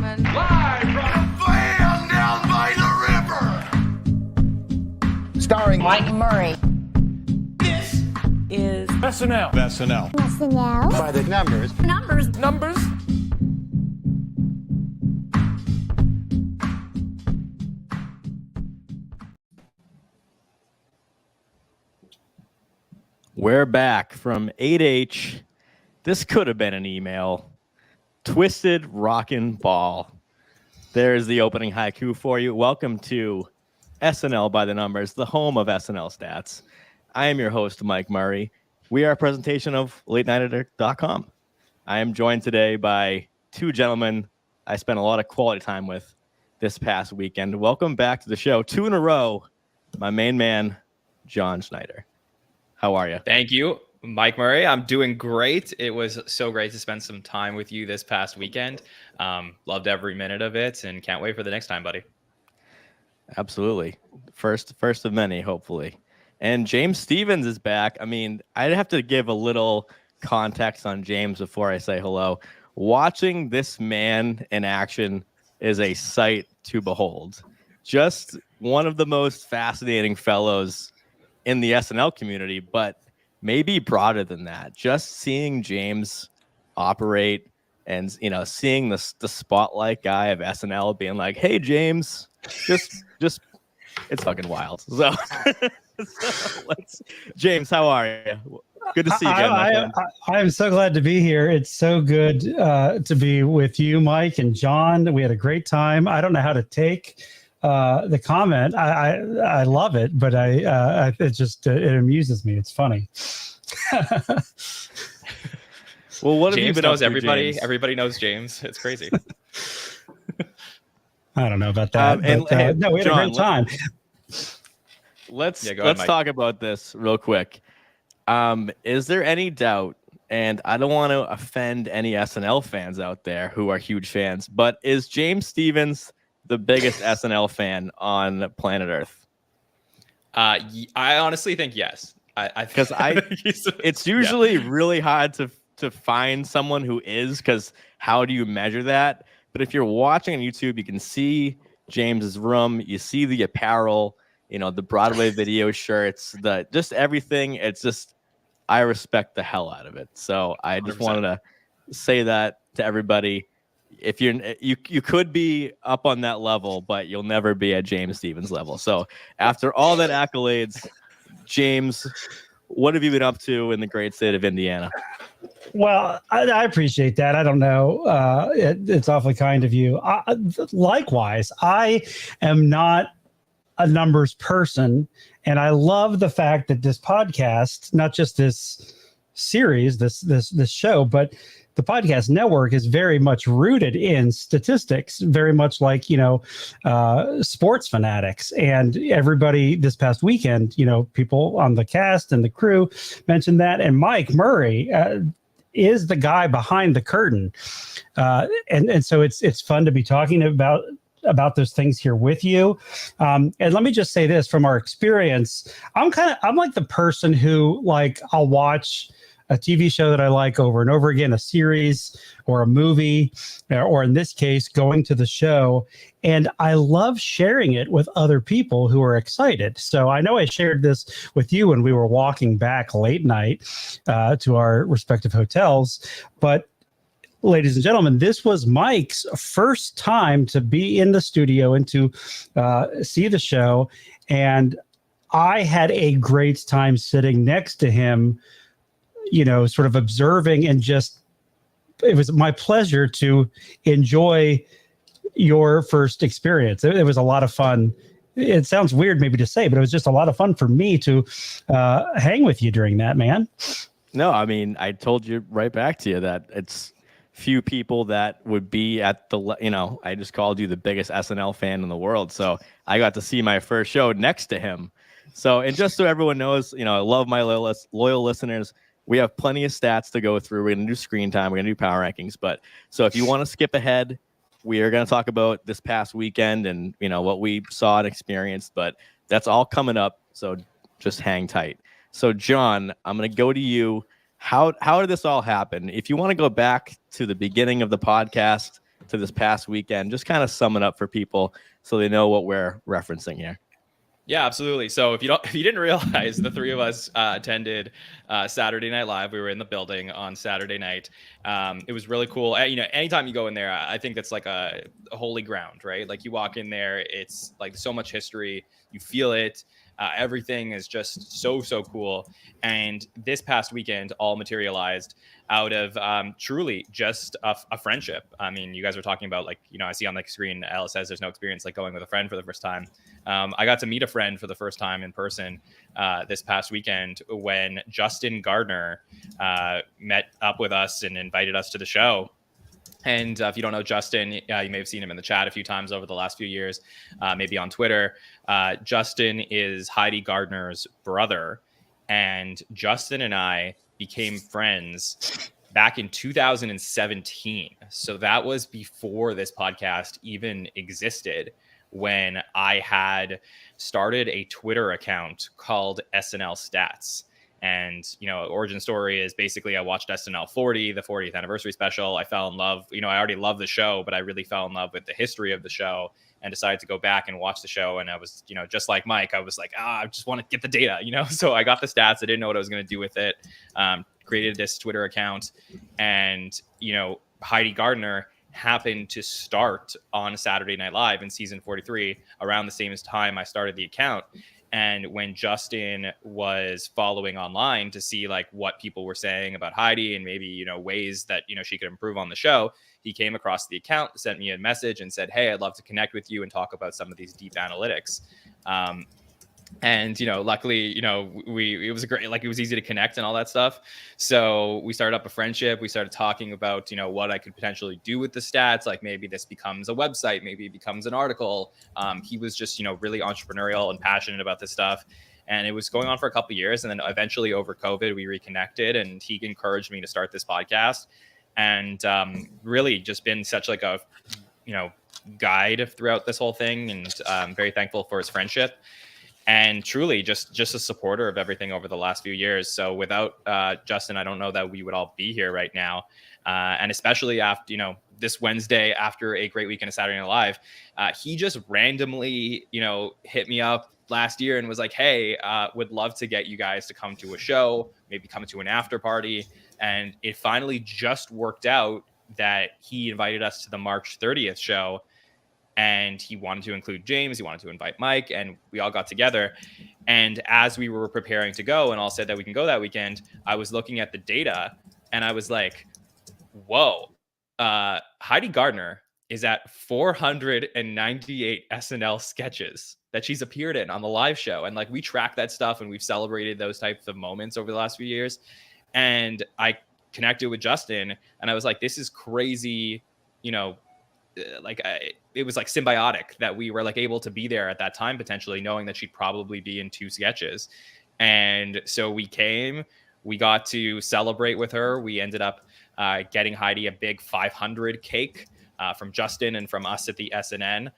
coming. Live from the van down by the river. Starring Mike Murray. This Is SNL. SNL By The Numbers. numbers. We're back from 8H. This could have been an email. Twisted Rockin' Ball. There's the opening haiku for you. Welcome to SNL By The Numbers, the home of SNL stats. I am your host, Mike Murray. We are a presentation of LateNighter.com. I am joined today by two gentlemen I spent a lot of quality time with this past weekend. Welcome back to the show. 2 in a row, my main man, Jon Schneider. How are you? Thank you, Mike Murray. I'm doing great. It was so great to spend some time with you this past weekend. Loved every minute of it and can't wait for the next time, buddy. Absolutely. First of many, hopefully. And James Stephens is back. I mean, I'd have to give a little context on James before I say hello. Watching this man in action is a sight to behold. Just one of the most fascinating fellows in the SNL community, but maybe broader than that. Just seeing James operate and, you know, seeing the spotlight guy of SNL being like, "Hey, James," just it's fucking wild. So, James, how are you? Good to see you again. I'm so glad to be here. It's so good to be with you, Mike and John. We had a great time. I don't know how to take the comment. I love it, but it amuses me. It's funny. Well, what have James you been knows up to, everybody. James? Everybody knows James. It's crazy. I don't know about that. No, we had John, a great time. Let's Mike. talk about this real quick. Is there any doubt, and I don't want to offend any SNL fans out there who are huge fans, but is James Stephens the biggest SNL fan on planet Earth? I honestly think yes. Because it's usually really hard to find someone who is, because how do you measure that? But if you're watching on YouTube, you can see James's room, you see the apparel, you know, the Broadway video shirts, just everything. It's just, I respect the hell out of it. So I just 100%. wanted to say that to everybody. If you could be up on that level, but you'll never be at James Stephens level. So after all that accolades, James, what have you been up to in the great state of Indiana? Well, I appreciate that. I don't know. It's awfully kind of you. Likewise, I am not a numbers person, and I love the fact that this podcast, not just this series, this show, but the podcast network is very much rooted in statistics, very much like, sports fanatics. And everybody this past weekend, people on the cast and the crew mentioned that. And Mike Murray is the guy behind the curtain. And so it's fun to be talking about those things here with you. And let me just say this from our experience, I'm like the person who, like, I'll watch a TV show that I like over and over again, a series or a movie, or in this case, going to the show. And I love sharing it with other people who are excited. So I know I shared this with you when we were walking back late night to our respective hotels. But ladies and gentlemen, this was Mike's first time to be in the studio and to see the show. And I had a great time sitting next to him, sort of observing, and it was my pleasure to enjoy your first experience. It was a lot of fun. It sounds weird maybe to say, but it was just a lot of fun for me to hang with you during that, man. No, I mean, I told you right back to you that it's few people that would be at the, I just called you the biggest SNL fan in the world. So I got to see my first show next to him. So, and just so everyone knows, I love my loyal listeners. We have plenty of stats to go through. We're going to do screen time. We're going to do power rankings. But so if you want to skip ahead, we are going to talk about this past weekend and, what we saw and experienced. But that's all coming up. So just hang tight. So, John, I'm going to go to you. How did this all happen? If you want to go back to the beginning of the podcast, to this past weekend. Just kind of sum it up for people so they know what we're referencing here. Yeah, absolutely. So if you didn't realize, the three of us attended Saturday Night Live. We were in the building on Saturday night. It was really cool. Anytime you go in there, I think that's like a holy ground, right? Like you walk in there, it's like so much history. You feel it. Everything is just so cool. And this past weekend all materialized out of truly just a friendship. I mean, you guys were talking about, like, I see on the screen, Ella says there's no experience like going with a friend for the first time. I got to meet a friend for the first time in person this past weekend when Justin Gardner met up with us and invited us to the show. And if you don't know Justin, you may have seen him in the chat a few times over the last few years, maybe on Twitter. Justin is Heidi Gardner's brother. And Justin and I became friends back in 2017. So that was before this podcast even existed, when I had started a Twitter account called SNL Stats. And, origin story is basically I watched SNL 40, the 40th anniversary special. I fell in love. I already loved the show, but I really fell in love with the history of the show and decided to go back and watch the show. And I was, just like Mike, I was like, I just want to get the data, So I got the stats. I didn't know what I was going to do with it. Created this Twitter account, and, Heidi Gardner happened to start on Saturday Night Live in season 43 around the same time I started the account. And when Justin was following online to see like what people were saying about Heidi and maybe, ways that, she could improve on the show, he came across the account, sent me a message and said, "Hey, I'd love to connect with you and talk about some of these deep analytics." And, luckily, it was great, like it was easy to connect and all that stuff. So we started up a friendship. We started talking about, what I could potentially do with the stats. Like maybe this becomes a website, maybe it becomes an article. He was just, really entrepreneurial and passionate about this stuff. And it was going on for a couple of years. And then eventually over COVID, we reconnected and he encouraged me to start this podcast. And really just been such like a, guide throughout this whole thing. And I'm very thankful for his friendship. And truly just a supporter of everything over the last few years. So without Justin, I don't know that we would all be here right now. And especially after, this Wednesday after a great weekend of Saturday Night Live, he just randomly, hit me up last year and was like, "Hey, would love to get you guys to come to a show, maybe come to an after party." And it finally just worked out that he invited us to the March 30th show. And he wanted to include James. He wanted to invite Mike, and we all got together. And as we were preparing to go and all said that we can go that weekend, I was looking at the data and I was like, whoa, Heidi Gardner is at 498 SNL sketches that she's appeared in on the live show. And like, we track that stuff and we've celebrated those types of moments over the last few years. And I connected with Justin and I was like, this is crazy, it was like symbiotic that we were like able to be there at that time, potentially knowing that she'd probably be in 2 sketches. And so we came, we got to celebrate with her. We ended up getting Heidi a big 500 cake from Justin and from us at the SNN.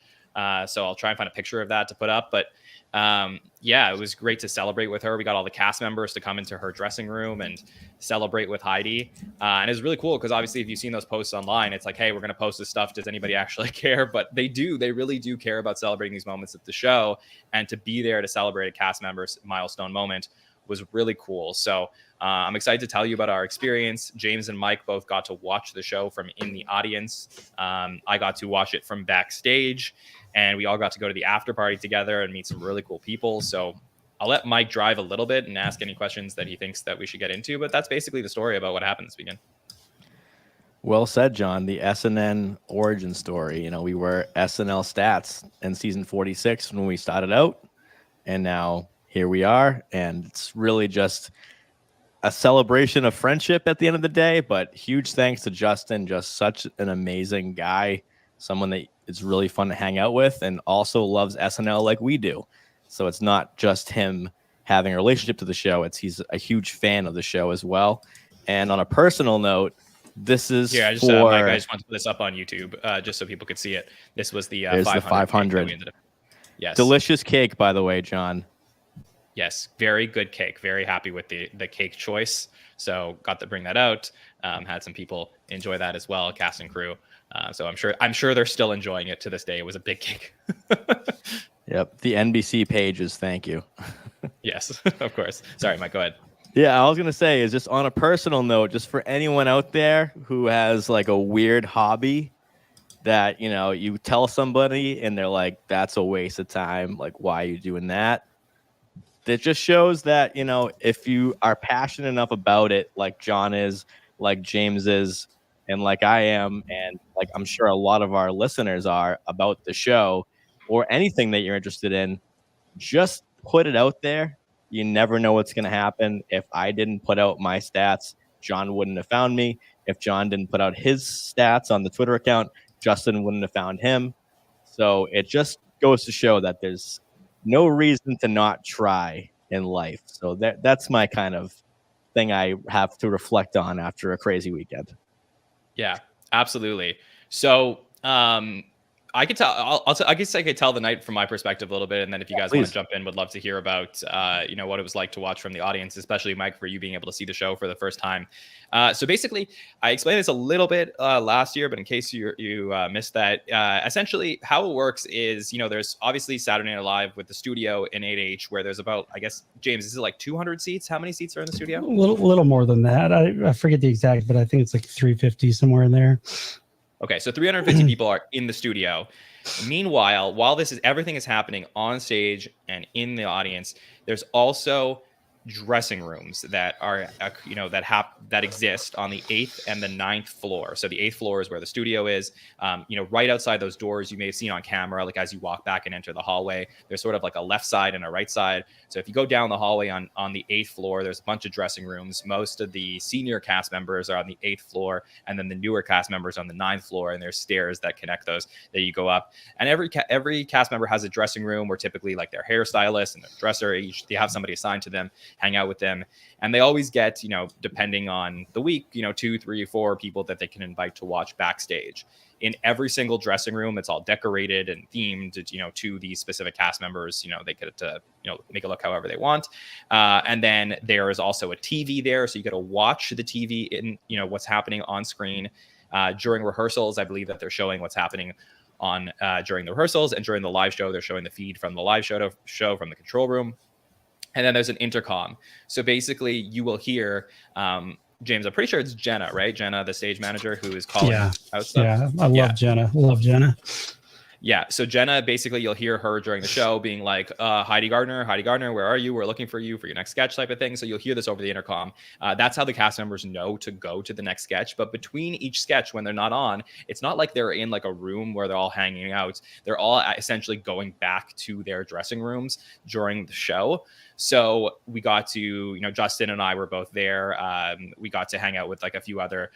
So I'll try and find a picture of that to put up. But it was great to celebrate with her. We got all the cast members to come into her dressing room and celebrate with Heidi. And it was really cool because obviously if you've seen those posts online, it's like, hey, we're going to post this stuff. Does anybody actually care? But they really do care about celebrating these moments at the show. And to be there to celebrate a cast member's milestone moment was really cool. So I'm excited to tell you about our experience. James and Mike both got to watch the show from in the audience. I got to watch it from backstage. And we all got to go to the after party together and meet some really cool people. So I'll let Mike drive a little bit and ask any questions that he thinks that we should get into. But that's basically the story about what happened this weekend. Well said, John. The SNN origin story. We were SNL Stats in season 46 when we started out. And now here we are. And it's really just a celebration of friendship at the end of the day. But huge thanks to Justin. Just such an amazing guy. Someone that it's really fun to hang out with and also loves SNL like we do. So it's not just him having a relationship to the show. He's a huge fan of the show as well. And on a personal note, this is Mike, I just want to put this up on YouTube just so people could see it. This was the 500. Yes. Delicious cake, by the way, John. Yes, very good cake. Very happy with the cake choice. So got to bring that out. had some people enjoy that as well, cast and crew. So I'm sure they're still enjoying it to this day. It was a big gig. Yep. The NBC pages. Thank you. Yes, of course. Sorry, Mike, go ahead. Yeah, I was going to say is just on a personal note, just for anyone out there who has like a weird hobby that, you tell somebody and they're like, that's a waste of time. Like, why are you doing that? That just shows that, if you are passionate enough about it, like John is, like James is, and like I am, and like I'm sure a lot of our listeners are about the show or anything that you're interested in, just put it out there. You never know what's going to happen. If I didn't put out my stats, John wouldn't have found me. If John didn't put out his stats on the Twitter account, Justin wouldn't have found him. So it just goes to show that there's no reason to not try in life. So that's my kind of thing I have to reflect on after a crazy weekend. Yeah, absolutely. So I could tell. I guess I could tell the night from my perspective a little bit, and then if you guys want to jump in, would love to hear about what it was like to watch from the audience, especially Mike, for you being able to see the show for the first time. So basically, I explained this a little bit last year, but in case you missed that, essentially how it works is there's obviously Saturday Night Live with the studio in 8H, where there's about, I guess, James, is it like 200 seats? How many seats are in the studio? A little more than that. I forget the exact, but I think it's like 350 somewhere in there. Okay, so 350 people are in the studio. Meanwhile, while everything is happening on stage and in the audience, there's also dressing rooms that are that exist on the 8th and the 9th floor. So the 8th floor is where the studio is. Right outside those doors, you may have seen on camera, like as you walk back and enter the hallway, there's sort of like a left side and a right side. So if you go down the hallway on the 8th floor, there's a bunch of dressing rooms. Most of the senior cast members are on the 8th floor, and then the newer cast members on the 9th floor, and there's stairs that connect those that you go up. And every cast member has a dressing room where typically like their hairstylist and their dresser, they have somebody assigned to them, hang out with them. And they always get, depending on the week, 2, 3, 4 people that they can invite to watch backstage. In every single dressing room, it's all decorated and themed, to these specific cast members. They get to, make it look however they want. And then there is also a TV there. So you get to watch the TV in, what's happening on screen. During rehearsals, I believe that they're showing what's happening on during the rehearsals, and during the live show, they're showing the feed from the live show from the control room. And then there's an intercom. So basically you will hear, James, I'm pretty sure it's Jenna, right? Jenna, the stage manager, who is calling out stuff. Yeah, I love Jenna. Love Jenna. Yeah. So Jenna, basically, you'll hear her during the show being like, Heidi Gardner, where are you? We're looking for you for your next sketch type of thing. So you'll hear this over the intercom. That's how the cast members know to go to the next sketch. But between each sketch, when they're not on, it's not like they're in like a room where they're all hanging out. They're all essentially going back to their dressing rooms during the show. So we got to, Justin and I were both there. We got to hang out with like a few other,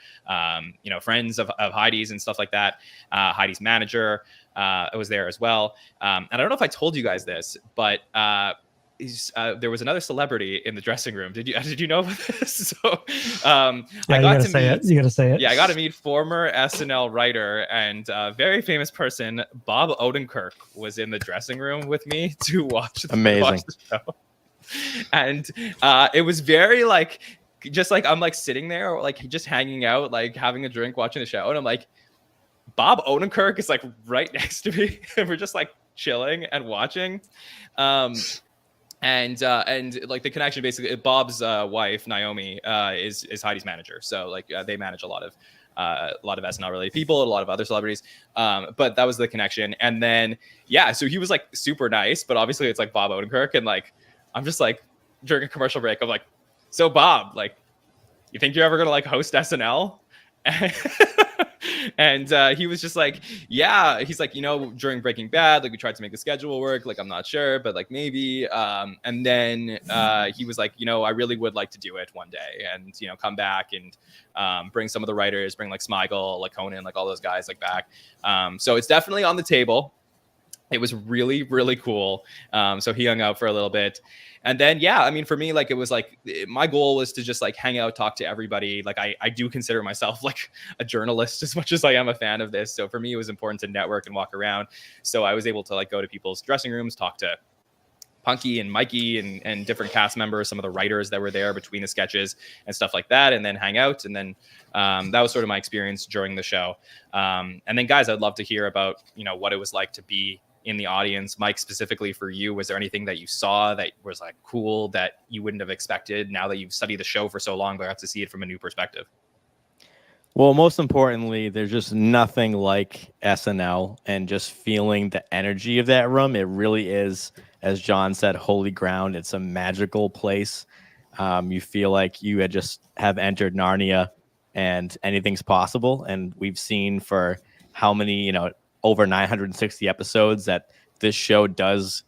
friends of Heidi's and stuff like that. Heidi's manager was there as well. And I don't know if I told you guys this, but there was another celebrity in the dressing room. Did you know about this? So I got to meet. You gotta say it. Yeah, I got to meet former SNL writer and very famous person Bob Odenkirk was in the dressing room with me to watch the show. And it was very like, just like I'm like sitting there, like just hanging out, like having a drink, watching the show, and I'm like, Bob Odenkirk is like right next to me, and we're just like chilling and watching. And like the connection, basically, Bob's wife Naomi is Heidi's manager, so like they manage a lot of SNL related people, a lot of other celebrities. But that was the connection. And then so he was like super nice, but obviously it's like Bob Odenkirk, and like I'm just like during a commercial break, I'm like, so Bob, like, you think you're ever gonna like host SNL? And he was just like, yeah. He's like, during Breaking Bad, like we tried to make the schedule work. Like I'm not sure, but like maybe. And then he was like, I really would like to do it one day, and come back and bring some of the writers, bring like Smigel, like Conan, like all those guys like back. So it's definitely on the table. It was really, really cool. So he hung out for a little bit. And then, for me, like, it was like, my goal was to just like hang out, talk to everybody. Like I do consider myself like a journalist as much as I am a fan of this. So for me, it was important to network and walk around. So I was able to like go to people's dressing rooms, talk to Punky and Mikey and different cast members, some of the writers that were there between the sketches and stuff like that, and then hang out. And then that was sort of my experience during the show. And then, guys, I'd love to hear about, what it was like to be in the audience. Mike, specifically for you, was there anything that you saw that was like cool that you wouldn't have expected now that you've studied the show for so long, but got to see it from a new perspective? Well, most importantly, there's just nothing like SNL and just feeling the energy of that room. It really is, as John said, holy ground. It's a magical place. You feel like you had just have entered Narnia and anything's possible. And we've seen for how many, over 960 episodes that this show does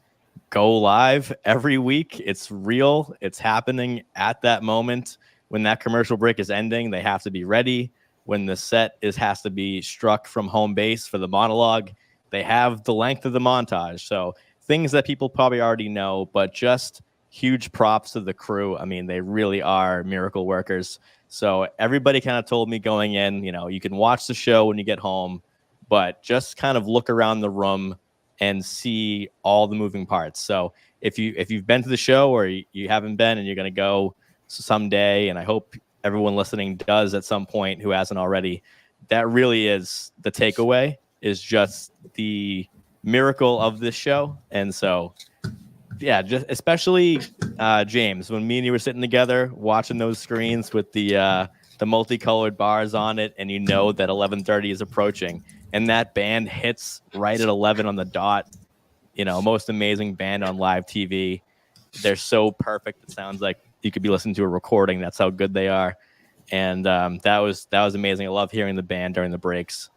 go live every week. It's real. It's happening at that moment. When that commercial break is ending, they have to be ready. When the set has to be struck from home base for the monologue, they have the length of the montage. So things that people probably already know, but just huge props to the crew. I mean, they really are miracle workers. So everybody kind of told me going in, you can watch the show when you get home, but just kind of look around the room and see all the moving parts. So if you've been to the show or you haven't been and you're going to go someday, and I hope everyone listening does at some point who hasn't already, that really is the takeaway, is just the miracle of this show. And so, yeah, just especially James, when me and you were sitting together watching those screens with the multicolored bars on it, and that 11:30 is approaching, and that band hits right at 11 on the dot. Most amazing band on live TV. They're so perfect. It sounds like you could be listening to a recording. That's how good they are. And that was amazing. I love hearing the band during the breaks,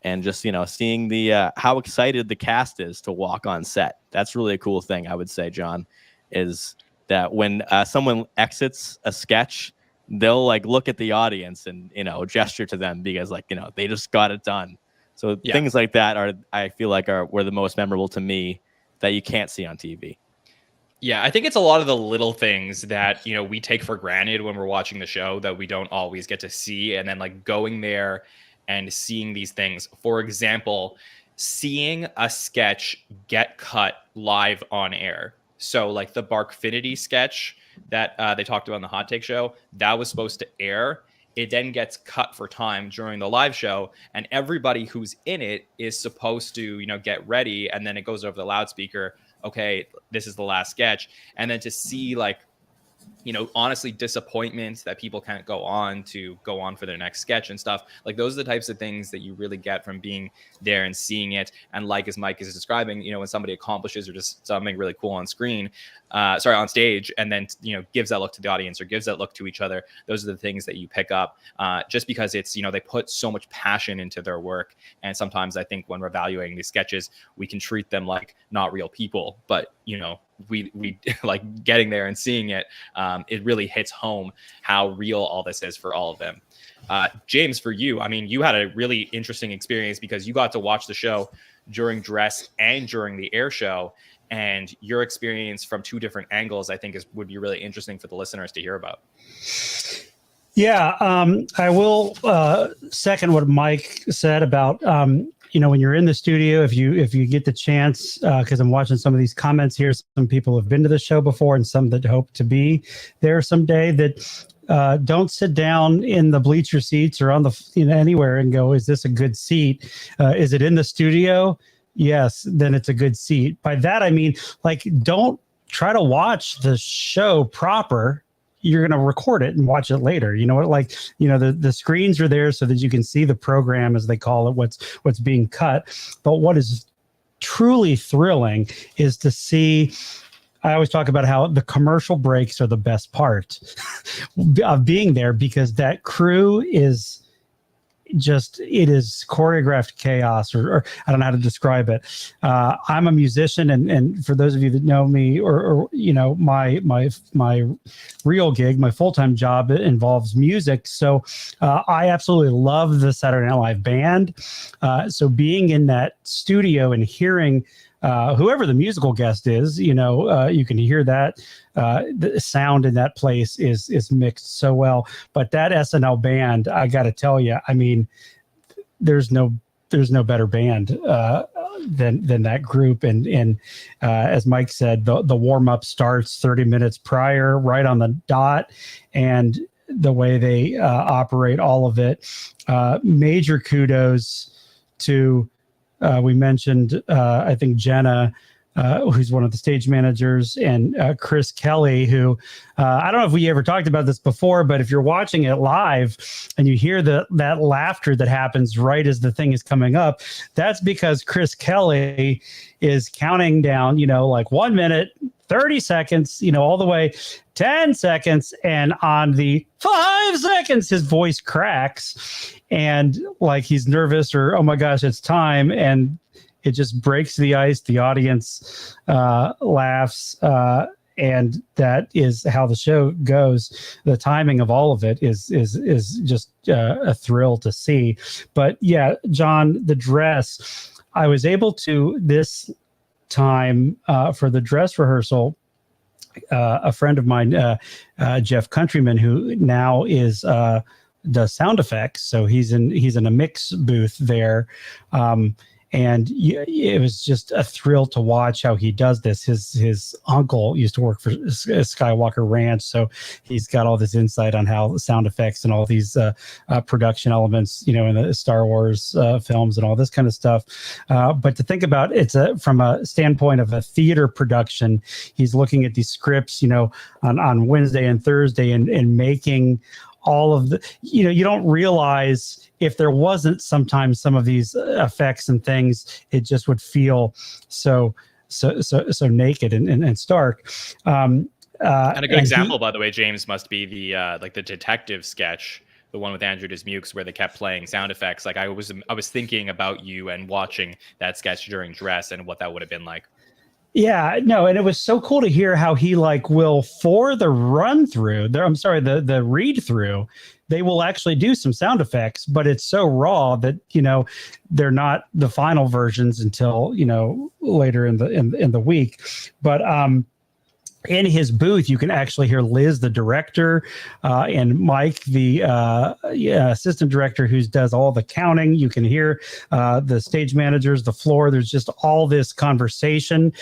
and just seeing the how excited the cast is to walk on set. That's really a cool thing, I would say, John, is that when someone exits a sketch, they'll look at the audience and gesture to them because they just got it done. So things like that I feel like were the most memorable to me that you can't see on TV. Yeah, I think it's a lot of the little things that, we take for granted when we're watching the show that we don't always get to see. And then going there and seeing these things. For example, seeing a sketch get cut live on air. So the Barkfinity sketch that they talked about on the Hot Take show, that was supposed to air. It then gets cut for time during the live show, and everybody who's in it is supposed to, get ready. And then it goes over the loudspeaker. Okay, this is the last sketch. And then to see honestly, disappointments that people can't go on for their next sketch and stuff. Those are the types of things that you really get from being there and seeing it. And as Mike is describing, when somebody accomplishes or just something really cool on screen, on stage, and then, gives that look to the audience or gives that look to each other. Those are the things that you pick up just because it's, they put so much passion into their work. And sometimes I think when we're evaluating these sketches, we can treat them like not real people, but, we getting there and seeing it. It really hits home how real all this is for all of them. James, for you, you had a really interesting experience because you got to watch the show during dress and during the air show, and your experience from two different angles, I think would be really interesting for the listeners to hear about. Yeah, I will second what Mike said about when you're in the studio, if you get the chance, because I'm watching some of these comments here, some people have been to the show before and some that hope to be there someday, that don't sit down in the bleacher seats or on the anywhere and go, is this a good seat? Is it in the studio? Yes, then it's a good seat. By that I mean, don't try to watch the show proper. You're going to record it and watch it later. The screens are there so that you can see the program, as they call it, what's being cut. But what is truly thrilling is to see, I always talk about how the commercial breaks are the best part of being there, because that crew is it is choreographed chaos, or I don't know how to describe it. I'm a musician, and for those of you that know me, or my real gig, my full-time job involves music. So I absolutely love the Saturday Night Live band. So being in that studio and hearing whoever the musical guest is, you can hear that the sound in that place is mixed so well. But that SNL band, I got to tell you, there's no there's no better band than that group. And as Mike said, the warm up starts 30 minutes prior, right on the dot, and the way they operate all of it. Major kudos to we mentioned I think Jenna, who's one of the stage managers, and Chris Kelly, who I don't know if we ever talked about this before, but if you're watching it live and you hear that laughter that happens right as the thing is coming up, that's because Chris Kelly is counting down, like 1 minute, 30 seconds, all the way 10 seconds. And on the 5 seconds, his voice cracks and like he's nervous or, oh my gosh, it's time. And it just breaks the ice. The audience laughs. And that is how the show goes. The timing of all of it is just a thrill to see. But yeah, John, the dress, I was able to this time for the dress rehearsal. A friend of mine, Jeff Countryman, who now does sound effects. So he's in a mix booth there. And it was just a thrill to watch how he does this. His uncle used to work for Skywalker Ranch, so he's got all this insight on how sound effects and all these production elements, in the Star Wars films and all this kind of stuff. But to think about from a standpoint of a theater production, he's looking at these scripts, on Wednesday and Thursday and making all of the, you don't realize if there wasn't sometimes some of these effects and things, it just would feel so naked and stark. And a good example, by the way, James, must be the the detective sketch, the one with Andrew Dismukes, where they kept playing sound effects. Like I was thinking about you and watching that sketch during dress and what that would have been like. Yeah, no, and it was so cool to hear how he will for the run through there. I'm sorry, the read through, they will actually do some sound effects, but it's so raw that they're not the final versions until later in the week. But in his booth, you can actually hear Liz, the director, and Mike, the assistant director, who does all the counting. You can hear the stage managers, the floor. There's just all this conversation.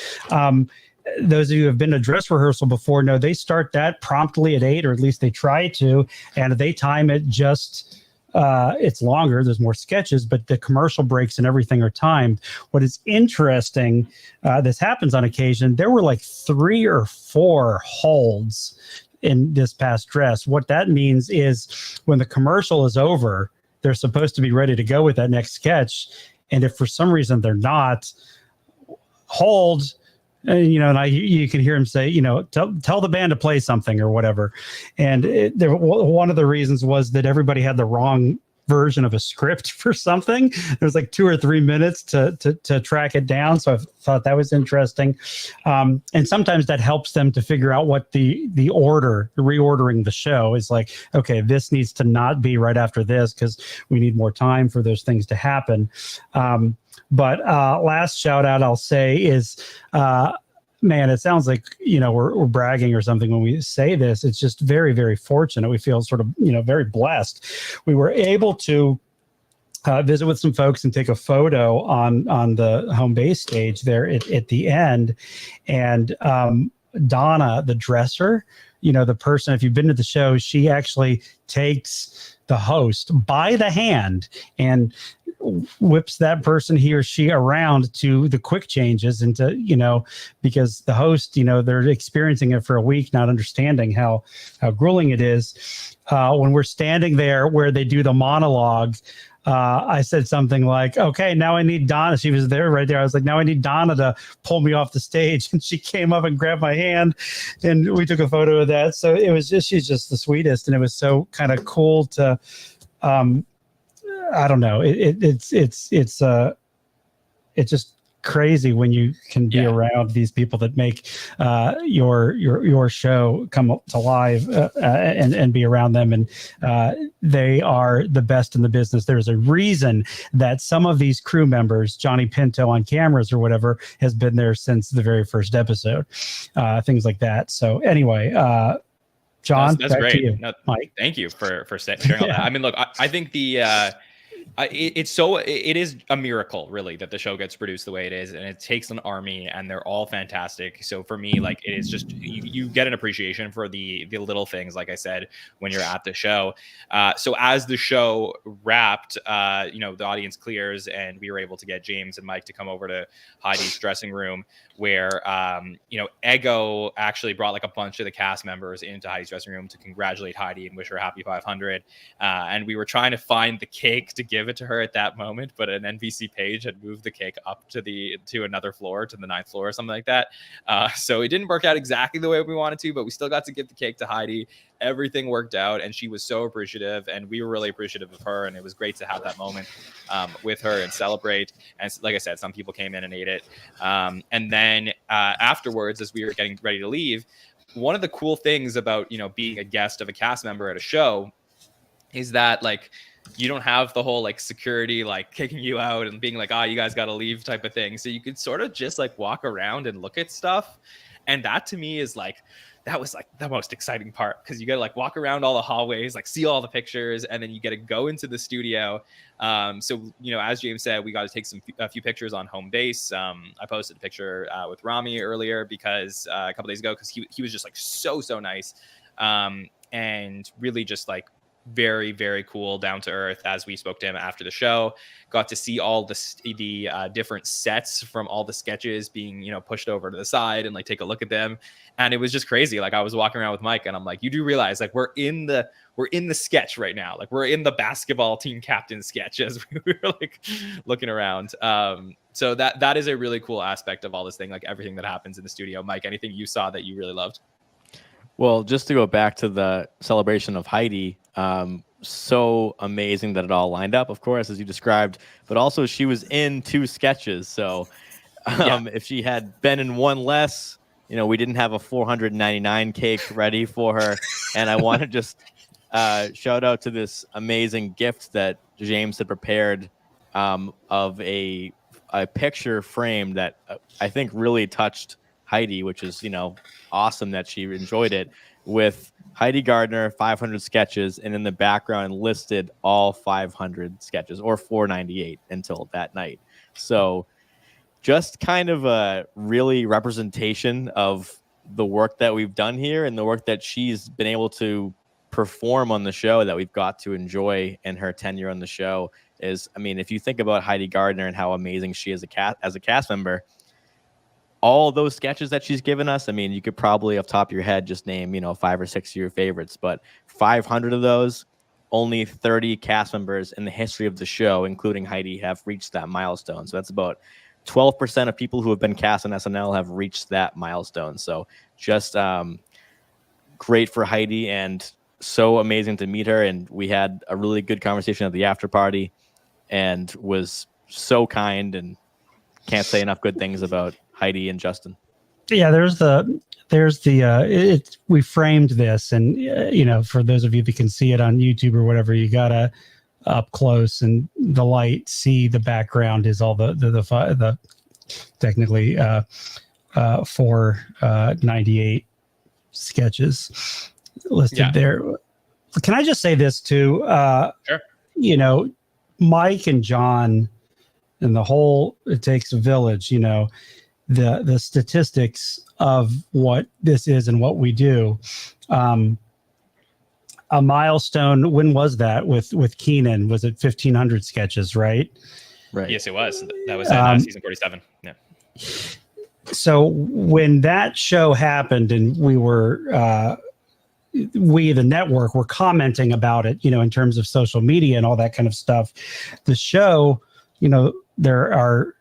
Those of you who have been to dress rehearsal before know they start that promptly at 8, or at least they try to, and they time it just. It's longer, there's more sketches, but the commercial breaks and everything are timed. What is interesting, this happens on occasion, there were 3 or 4 holds in this past dress. What that means is when the commercial is over, they're supposed to be ready to go with that next sketch. And if for some reason they're not, hold. And, you can hear him say, tell the band to play something or whatever. And one of the reasons was that everybody had the wrong version of a script for something. There's 2 or 3 minutes to track it down. So I thought that was interesting. And sometimes that helps them to figure out what the reordering the show is like. Okay, this needs to not be right after this because we need more time for those things to happen. But last shout out I'll say is, man, it sounds like, we're bragging or something when we say this. It's just very, very fortunate. We feel sort of, very blessed. We were able to visit with some folks and take a photo on the home base stage there at the end. And Donna, the dresser, the person, if you've been to the show, she actually takes the host by the hand and whips that person, he or she, around to the quick changes and to, because the host, they're experiencing it for a week, not understanding how grueling it is. When we're standing there where they do the monologue, I said something like, okay, now I need Donna. She was there right there. I was like, now I need Donna to pull me off the stage. And she came up and grabbed my hand and we took a photo of that. So it was just, she's just the sweetest. And it was so kind of cool to, I don't know. It's just crazy when you can be around these people that make your show come to live and be around them. And they are the best in the business. There's a reason that some of these crew members, Johnny Pinto on cameras or whatever, has been there since the very first episode, things like that. So anyway, John, that's back great. to you, No, Mike. Thank you for sharing all that. I mean, look, I think the It is a miracle, really, that the show gets produced the way it is, and it takes an army, and they're all fantastic. So for me, like, it is just you get an appreciation for the little things, like I said, when you're at the show. So as the show wrapped, the audience clears, and we were able to get James and Mike to come over to Heidi's dressing room, where Ego actually brought like a bunch of the cast members into Heidi's dressing room to congratulate Heidi and wish her happy 500. And we were trying to find the cake to give it to her at that moment, but an NBC page had moved the cake up to another floor, to the 9th floor or something like that. So it didn't work out exactly the way we wanted to, but we still got to give the cake to Heidi. Everything worked out, and she was so appreciative, and we were really appreciative of her, and it was great to have that moment with her and celebrate. And like I said, some people came in and ate it. And then afterwards, as we were getting ready to leave, one of the cool things about being a guest of a cast member at a show is that, like, you don't have the whole like security like kicking you out and being like, you guys got to leave type of thing. So you could sort of just like walk around and look at stuff. And that to me is like, that was like the most exciting part, because you got to like walk around all the hallways, like see all the pictures, and then you get to go into the studio. So, as James said, we got to take a few pictures on home base. I posted a picture with Ramy earlier because a couple days ago, because he was just like so nice, and really just like very, very cool, down to earth. As we spoke to him after the show, got to see all the different sets from all the sketches being pushed over to the side, and like take a look at them. And it was just crazy. Like, I was walking around with Mike, and I'm like, you do realize like we're in the sketch right now. Like, we're in the basketball team captain sketch as we were like looking around. So that is a really cool aspect of all this thing, like everything that happens in the studio. Mike, anything you saw that you really loved? Well, just to go back to the celebration of Heidi, so amazing that it all lined up, of course, as you described, but also she was in 2 sketches. So if she had been in one less, we didn't have a 499 cake ready for her. And I want to just shout out to this amazing gift that James had prepared of a picture frame that I think really touched Heidi, which is, awesome that she enjoyed it, with Heidi Gardner, 500 sketches, and in the background listed all 500 sketches, or 498 until that night. So just kind of a really representation of the work that we've done here and the work that she's been able to perform on the show that we've got to enjoy in her tenure on the show. Is, I mean, if you think about Heidi Gardner and how amazing she is as a cast member, all those sketches that she's given us, I mean, you could probably off the top of your head just name, 5 or 6 of your favorites, but 500 of those, only 30 cast members in the history of the show, including Heidi, have reached that milestone. So that's about 12% of people who have been cast on SNL have reached that milestone. So just great for Heidi, and so amazing to meet her. And we had a really good conversation at the after party, and was so kind, and can't say enough good things about Heidi and Justin. Yeah, we framed this, and for those of you that can see it on YouTube or whatever, you gotta up close and the light see the background is all the technically 498 sketches listed there. Can I just say this too? Sure. Mike and Jon and the whole It Takes a Village, the statistics of what this is and what we do. A milestone, when was that with Keenan? Was it 1,500 sketches, right? Right. Yes, it was. That was season 47. Yeah. So when that show happened, and we the network were commenting about it, in terms of social media and all that kind of stuff, the show, there are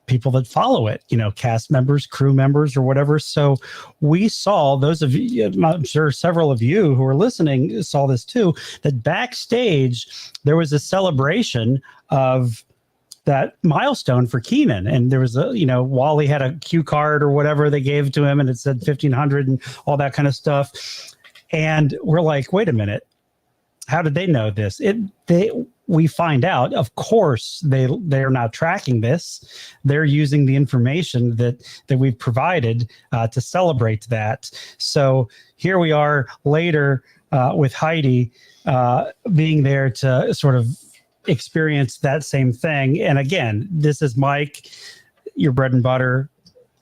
people that follow it, cast members, crew members, or whatever. So we saw, those of you, I'm sure several of you who are listening saw this too, that backstage there was a celebration of that milestone for Keenan. And there was Wally had a cue card or whatever they gave to him, and it said 1,500 and all that kind of stuff. And we're like, wait a minute, how did they know this? We find out, of course, they're not tracking this. They're using the information that we've provided to celebrate that. So here we are later with Heidi being there to sort of experienced that same thing. And again, this is Mike, your bread and butter,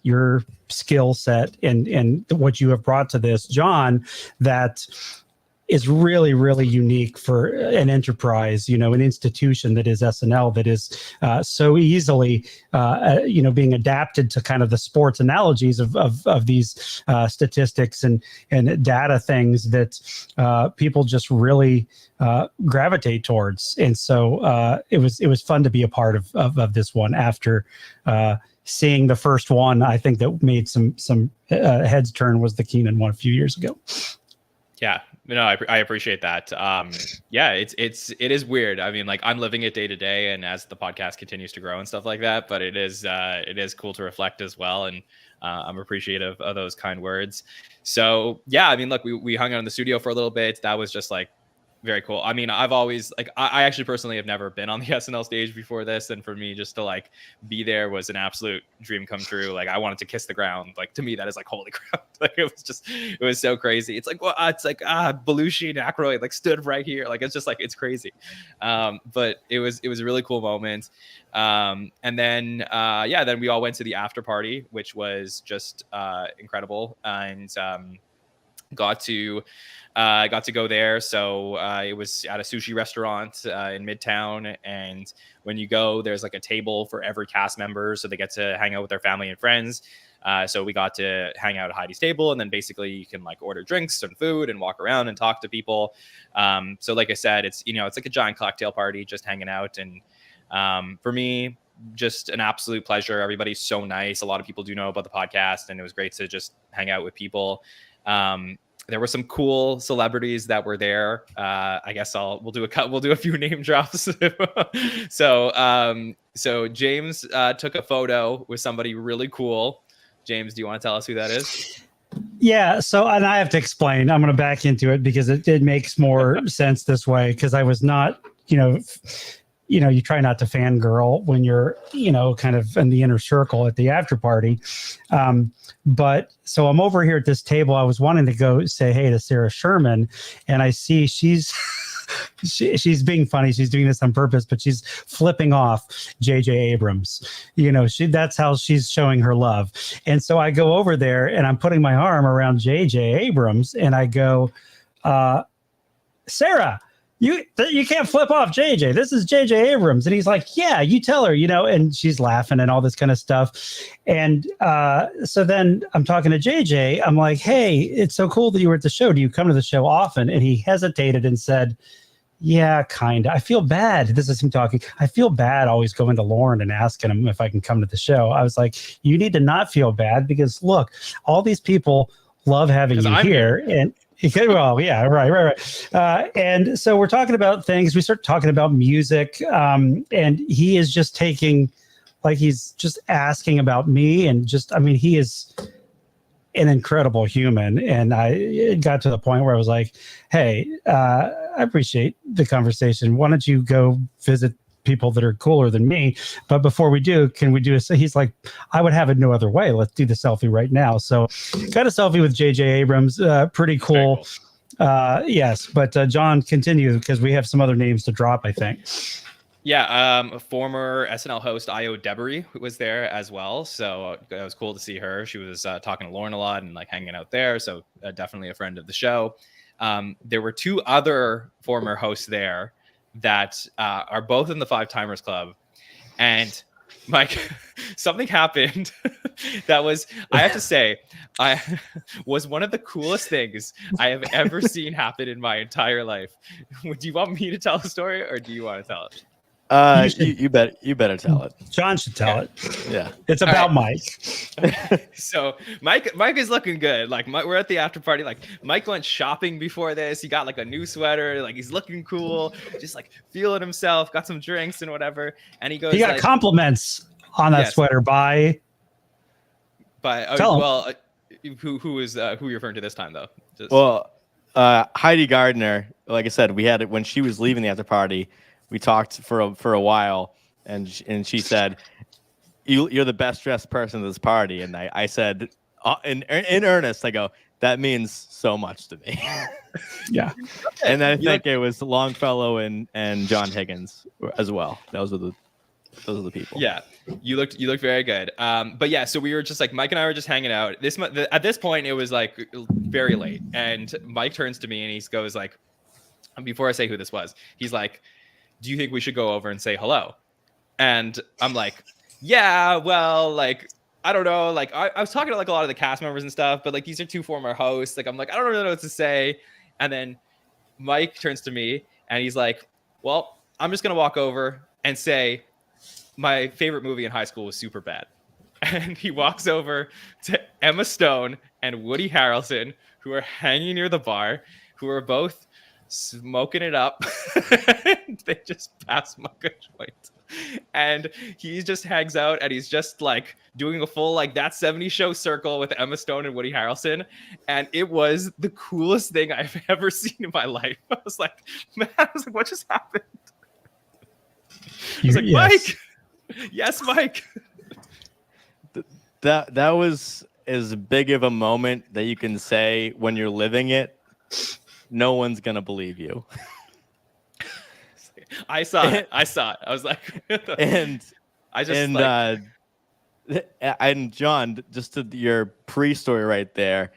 your skill set, and what you have brought to this, Jon, that is really, really unique for an enterprise, an institution that is SNL, that is so easily, being adapted to kind of the sports analogies of these statistics and data things that people just really gravitate towards. And so it was fun to be a part of this one after seeing the first one. I think that made some heads turn was the Keenan one a few years ago. Yeah, no, I appreciate that. Yeah, it is weird. I mean, like, I'm living it day to day, and as the podcast continues to grow and stuff like that, but it is cool to reflect as well. And I'm appreciative of those kind words. So yeah, I mean, look, we hung out in the studio for a little bit. That was just like very cool. I mean, I've always I actually personally have never been on the SNL stage before this, and for me just to like be there was an absolute dream come true. Like, I wanted to kiss the ground. Like, to me, that is like holy crap. Like, it was so crazy. It's like, well, it's like Belushi and Aykroyd like stood right here. Like, it's just like, it's crazy. But it was a really cool moment. And then then we all went to the after party, which was just incredible, and got to go there. So it was at a sushi restaurant in Midtown, and when you go, there's like a table for every cast member, so they get to hang out with their family and friends. So we got to hang out at Heidi's table, and then basically you can like order drinks and food and walk around and talk to people. So like I said, it's like a giant cocktail party, just hanging out. And for me, just an absolute pleasure. Everybody's so nice. A lot of people do know about the podcast, and it was great to just hang out with people. There were some cool celebrities that were there. I guess we'll do a few name drops. So James took a photo with somebody really cool. James, do you want to tell us who that is? Yeah. So, and I have to explain, I'm going to back into it because it makes more sense this way. Cause I was not, you try not to fangirl when you're, kind of in the inner circle at the after party. But so I'm over here at this table. I was wanting to go say hey to Sarah Sherman, and I see she's being funny. She's doing this on purpose, but she's flipping off JJ Abrams. That's how she's showing her love. And so I go over there and I'm putting my arm around JJ Abrams, and I go, Sarah, you can't flip off JJ. This is JJ Abrams. And he's like, yeah, you tell her, and she's laughing and all this kind of stuff. And so then I'm talking to JJ. I'm like, hey, it's so cool that you were at the show. Do you come to the show often? And he hesitated and said, yeah, kind of. I feel bad. This is him talking. I feel bad always going to Lauren and asking him if I can come to the show. I was like, you need to not feel bad, because look, all these people love having you here. And well, yeah, right. And so we're talking about things. We start talking about music, and he is just taking, like, he's just asking about me, and he is an incredible human. And it got to the point where I was like, hey, I appreciate the conversation. Why don't you go visit people that are cooler than me? But before we do, can we do he's like, I would have it no other way. Let's do the selfie right now. So got a selfie with JJ Abrams. Pretty cool. Yes. But Jon, continue, because we have some other names to drop, I think. Yeah, former SNL host Io Debery was there as well, so it was cool to see her. She was talking to Lauren a lot and like hanging out there, so definitely a friend of the show. There were two other former hosts there that are both in the Five Timers Club, and Mike, something happened that was, I have to say, was one of the coolest things I have ever seen happen in my entire life. Do you want me to tell the story, or do you want to tell it? You better tell it. Jon should tell it. Yeah, it's about Mike. So Mike is looking good. Like, we're at the after party. Like, Mike went shopping before this. He got like a new sweater. Like, he's looking cool, just like feeling himself. Got some drinks and whatever. And he goes, he got compliments on that sweater by who you're referring to this time though? Heidi Gardner. Like I said, we had it when she was leaving the after party. We talked for a while, and she said, "You're the best dressed person at this party." And I said, in earnest, I go, that means so much to me. Yeah. And I think it was Longfellow and John Higgins as well. Those are the people. Yeah, you looked very good. But yeah, so we were just like Mike and I were just hanging out. At this point, it was like very late, and Mike turns to me and he goes like, before I say who this was, he's like, "Do you think we should go over and say hello?" And I'm like, "Yeah, well, like I don't know. Like I was talking to like a lot of the cast members and stuff, but like these are two former hosts. Like I'm like I don't really know what to say." And then Mike turns to me and he's like, "Well, I'm just gonna walk over and say my favorite movie in high school was Superbad." And he walks over to Emma Stone and Woody Harrelson, who are hanging near the bar, who are both smoking it up. They just pass smoke a joint. And he just hangs out and he's just like doing a full like That 70s Show circle with Emma Stone and Woody Harrelson. And it was the coolest thing I've ever seen in my life. I was like, man, what just happened? I was like, Mike. Yes, Mike. That was as big of a moment that you can say when you're living it. No one's gonna believe you. I saw it. I was like, and John, just to your pre-story right there,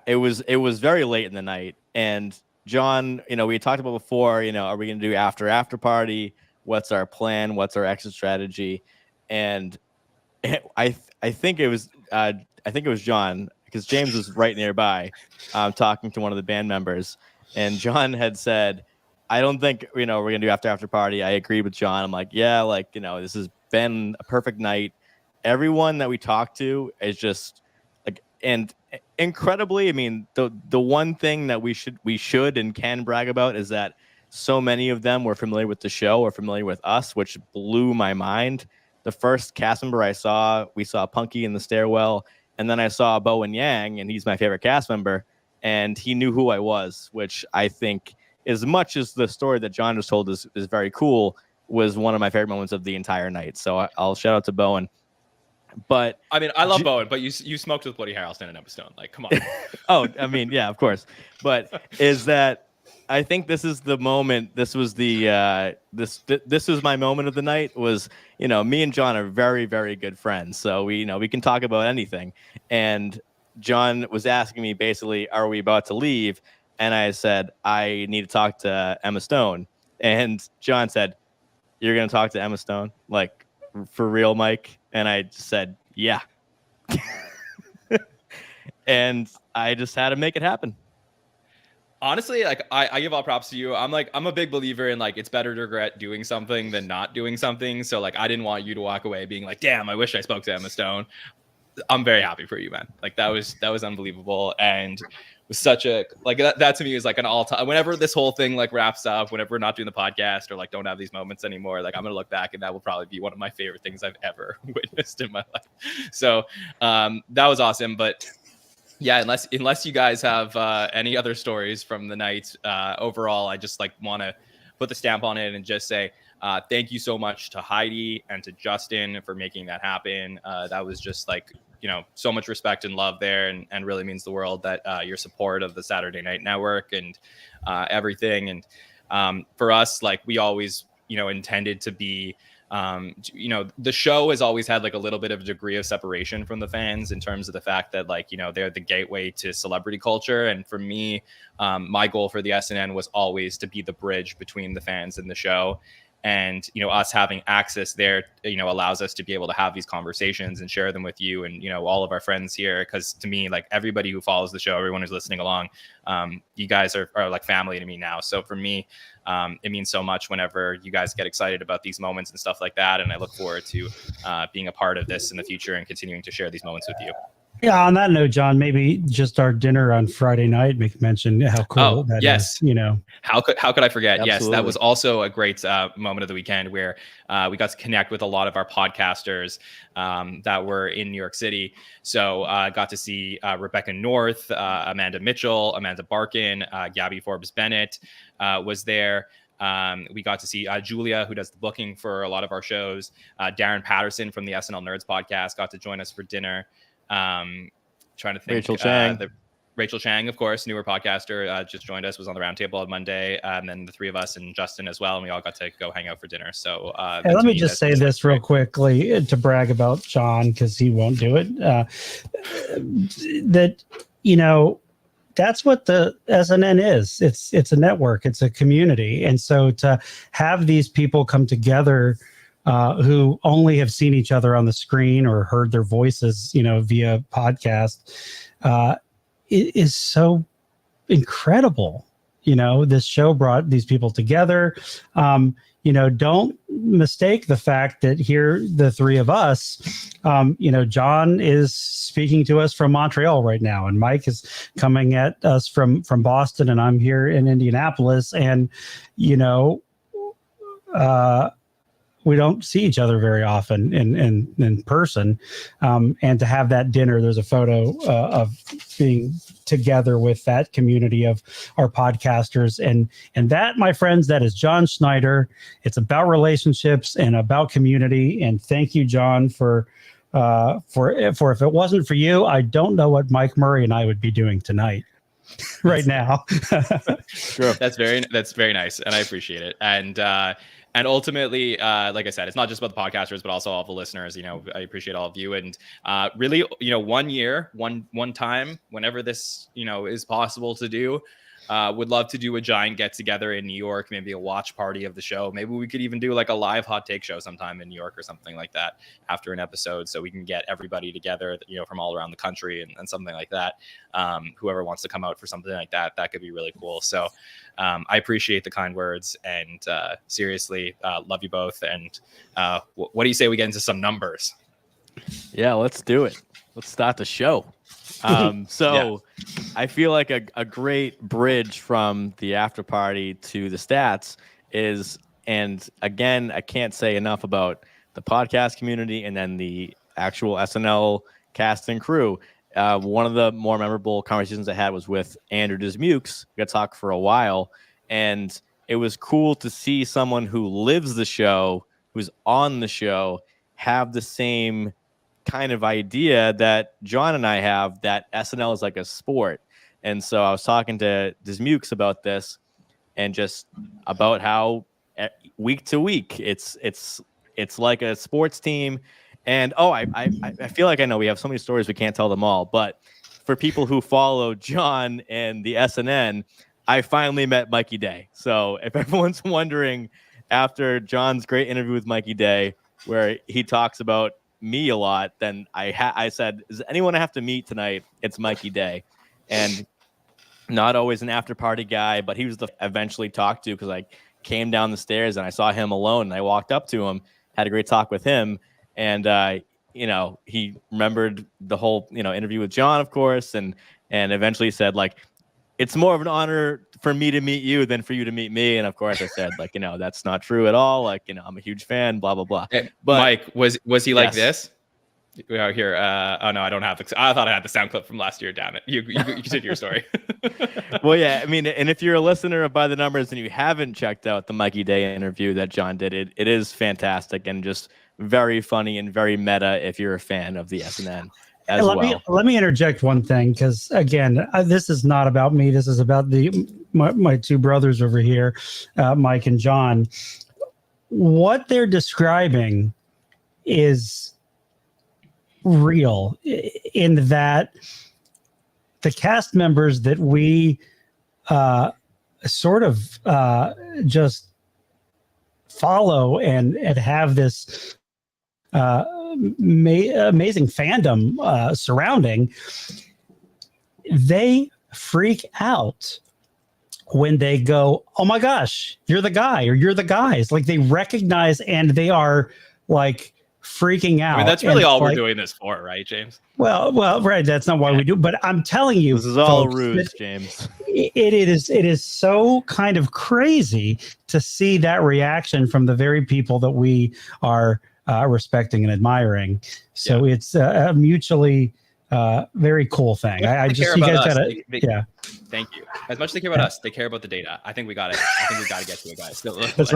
it was very late in the night, and John, we talked about before, are we gonna do after party? What's our plan? What's our exit strategy? And I think it was John, because James was right nearby, talking to one of the band members, and John had said, "I don't think we're gonna do after party." I agreed with John. I'm like, yeah, like this has been a perfect night. Everyone that we talked to is just like, and incredibly, I mean, the one thing that we should and can brag about is that so many of them were familiar with the show or familiar with us, which blew my mind. The first cast member we saw Punky in the stairwell, and then I saw Bowen Yang, and he's my favorite cast member, and he knew who I was, which I think, as much as the story that John just told is very cool, was one of my favorite moments of the entire night. So I'll shout out to Bowen. But I mean, I love Bowen, but you smoked with Woody Harrelson and Emma Stone. Like, come on. Oh, I mean, yeah, of course. But is that I think this is the moment. This was the this was my moment of the night. Was me and John are very, very good friends, so we can talk about anything. And John was asking me basically, "Are we about to leave?" And I said, "I need to talk to Emma Stone." And John said, "You're gonna talk to Emma Stone, like for real, Mike?" And I just said, "Yeah." And I just had to make it happen. Honestly, like I give all props to you. I'm a big believer in like it's better to regret doing something than not doing something. So like I didn't want you to walk away being like, "Damn, I wish I spoke to Emma Stone." I'm very happy for you, man. Like that was unbelievable, and was such a like that to me is like an all time. Whenever this whole thing like wraps up, whenever we're not doing the podcast or like don't have these moments anymore, like I'm gonna look back and that will probably be one of my favorite things I've ever witnessed in my life. So that was awesome, but. Yeah, unless you guys have any other stories from the night, overall, I just like want to put the stamp on it and just say thank you so much to Heidi and to Justin for making that happen. That was just like, so much respect and love there, and really means the world that your support of the Saturday Night Network and everything. And for us, like we always, intended to be. The show has always had like a little bit of a degree of separation from the fans in terms of the fact that like, they're the gateway to celebrity culture. And for me, my goal for the SNN was always to be the bridge between the fans and the show. And, us having access there, allows us to be able to have these conversations and share them with you and, all of our friends here. Because to me, like everybody who follows the show, everyone who's listening along, you guys are like family to me now. So for me, it means so much whenever you guys get excited about these moments and stuff like that. And I look forward to being a part of this in the future and continuing to share these moments with you. Yeah, on that note, John, maybe just our dinner on Friday night make mention how cool that yes. is, How could I forget? Absolutely. Yes, that was also a great moment of the weekend where we got to connect with a lot of our podcasters that were in New York City. So I got to see Rebecca North, Amanda Mitchell, Amanda Barkin, Gabby Forbes Bennett was there. We got to see Julia, who does the booking for a lot of our shows. Darren Patterson from the SNL Nerds podcast got to join us for dinner. Trying to think. Rachel Chang. Rachel Chang, of course, newer podcaster, just joined us, was on the roundtable on Monday, and then the three of us and Justin as well, and we all got to go hang out for dinner. So hey, let me just say this real quickly to brag about John, because he won't do it. That, you know, that's what the SNN is. It's a network. It's a community. And so to have these people come together who only have seen each other on the screen or heard their voices, you know, via podcast, it is so incredible. You know, this show brought these people together. You know, don't mistake the fact that here, the three of us, you know, Jon is speaking to us from Montreal right now, and Mike is coming at us from Boston, and I'm here in Indianapolis. And, you know, we don't see each other very often in person. And to have that dinner, there's a photo of being together with that community of our podcasters. And that, my friends, that is Jon Schneider. It's about relationships and about community. And thank you, Jon, for if it wasn't for you, I don't know what Mike Murray and I would be doing tonight. Right now. Sure. That's very nice, and I appreciate it. And ultimately, like I said, it's not just about the podcasters, but also all the listeners. You know, I appreciate all of you. And really, you know, 1 year, one time, whenever this, you know, is possible to do, would love to do a giant get together in New York, maybe a watch party of the show. Maybe we could even do like a live hot take show sometime in New York or something like that after an episode, so we can get everybody together, you know, from all around the country and something like that. Whoever wants to come out for something like that, that could be really cool. So I appreciate the kind words, and seriously, love you both. And what do you say we get into some numbers? Yeah, let's do it. Let's start the show. Yeah. I feel like a great bridge from the after party to the stats is, and again, I can't say enough about the podcast community and then the actual SNL cast and crew. One of the more memorable conversations I had was with Andrew Dismukes. We got to talk for a while, and it was cool to see someone who lives the show, who's on the show, have the same kind of idea that Jon and I have, that SNL is like a sport. And so I was talking to Dismukes about this, and just about how week to week it's like a sports team. And I feel like I know we have so many stories, we can't tell them all, but for people who follow Jon and the SNN, I finally met Mikey Day. So if everyone's wondering, after Jon's great interview with Mikey Day, where he talks about me a lot, then I said, is anyone I have to meet tonight? It's Mikey Day. And not always an after party guy, but he was the eventually talked to, because I came down the stairs and I saw him alone, and I walked up to him, had a great talk with him. And, you know, he remembered the whole, you know, interview with Jon, of course. And eventually said, like, it's more of an honor for me to meet you than for you to meet me. And of course I said, like, you know, that's not true at all. Like, you know, I'm a huge fan, blah, blah, blah. Hey, but Mike, was he like this? We are here. Oh no, I don't have I thought I had the sound clip from last year. Damn it. You continue your story. Well, yeah, I mean, and if you're a listener of By the Numbers and you haven't checked out the Mikey Day interview that Jon did, it is fantastic and just very funny and very meta if you're a fan of the SNN. Let me interject one thing, because again, this is not about me. This is about my two brothers over here, Mike and Jon. What they're describing is real, in that the cast members that we sort of just follow and have this amazing fandom surrounding, they freak out when they go, oh my gosh, you're the guy, or you're the guys. Like, they recognize, and they are like freaking out. I mean, that's really all we're doing this for, right, James? Well, right. That's not why we do. But I'm telling you, this is all folks, a ruse, James. It is so kind of crazy to see that reaction from the very people that we are respecting and admiring. So it's a mutually very cool thing. I just, you guys gotta, yeah. Thank you. As much as they care about us, they care about the data. I think we got it. I think we got to get to it, guys. That's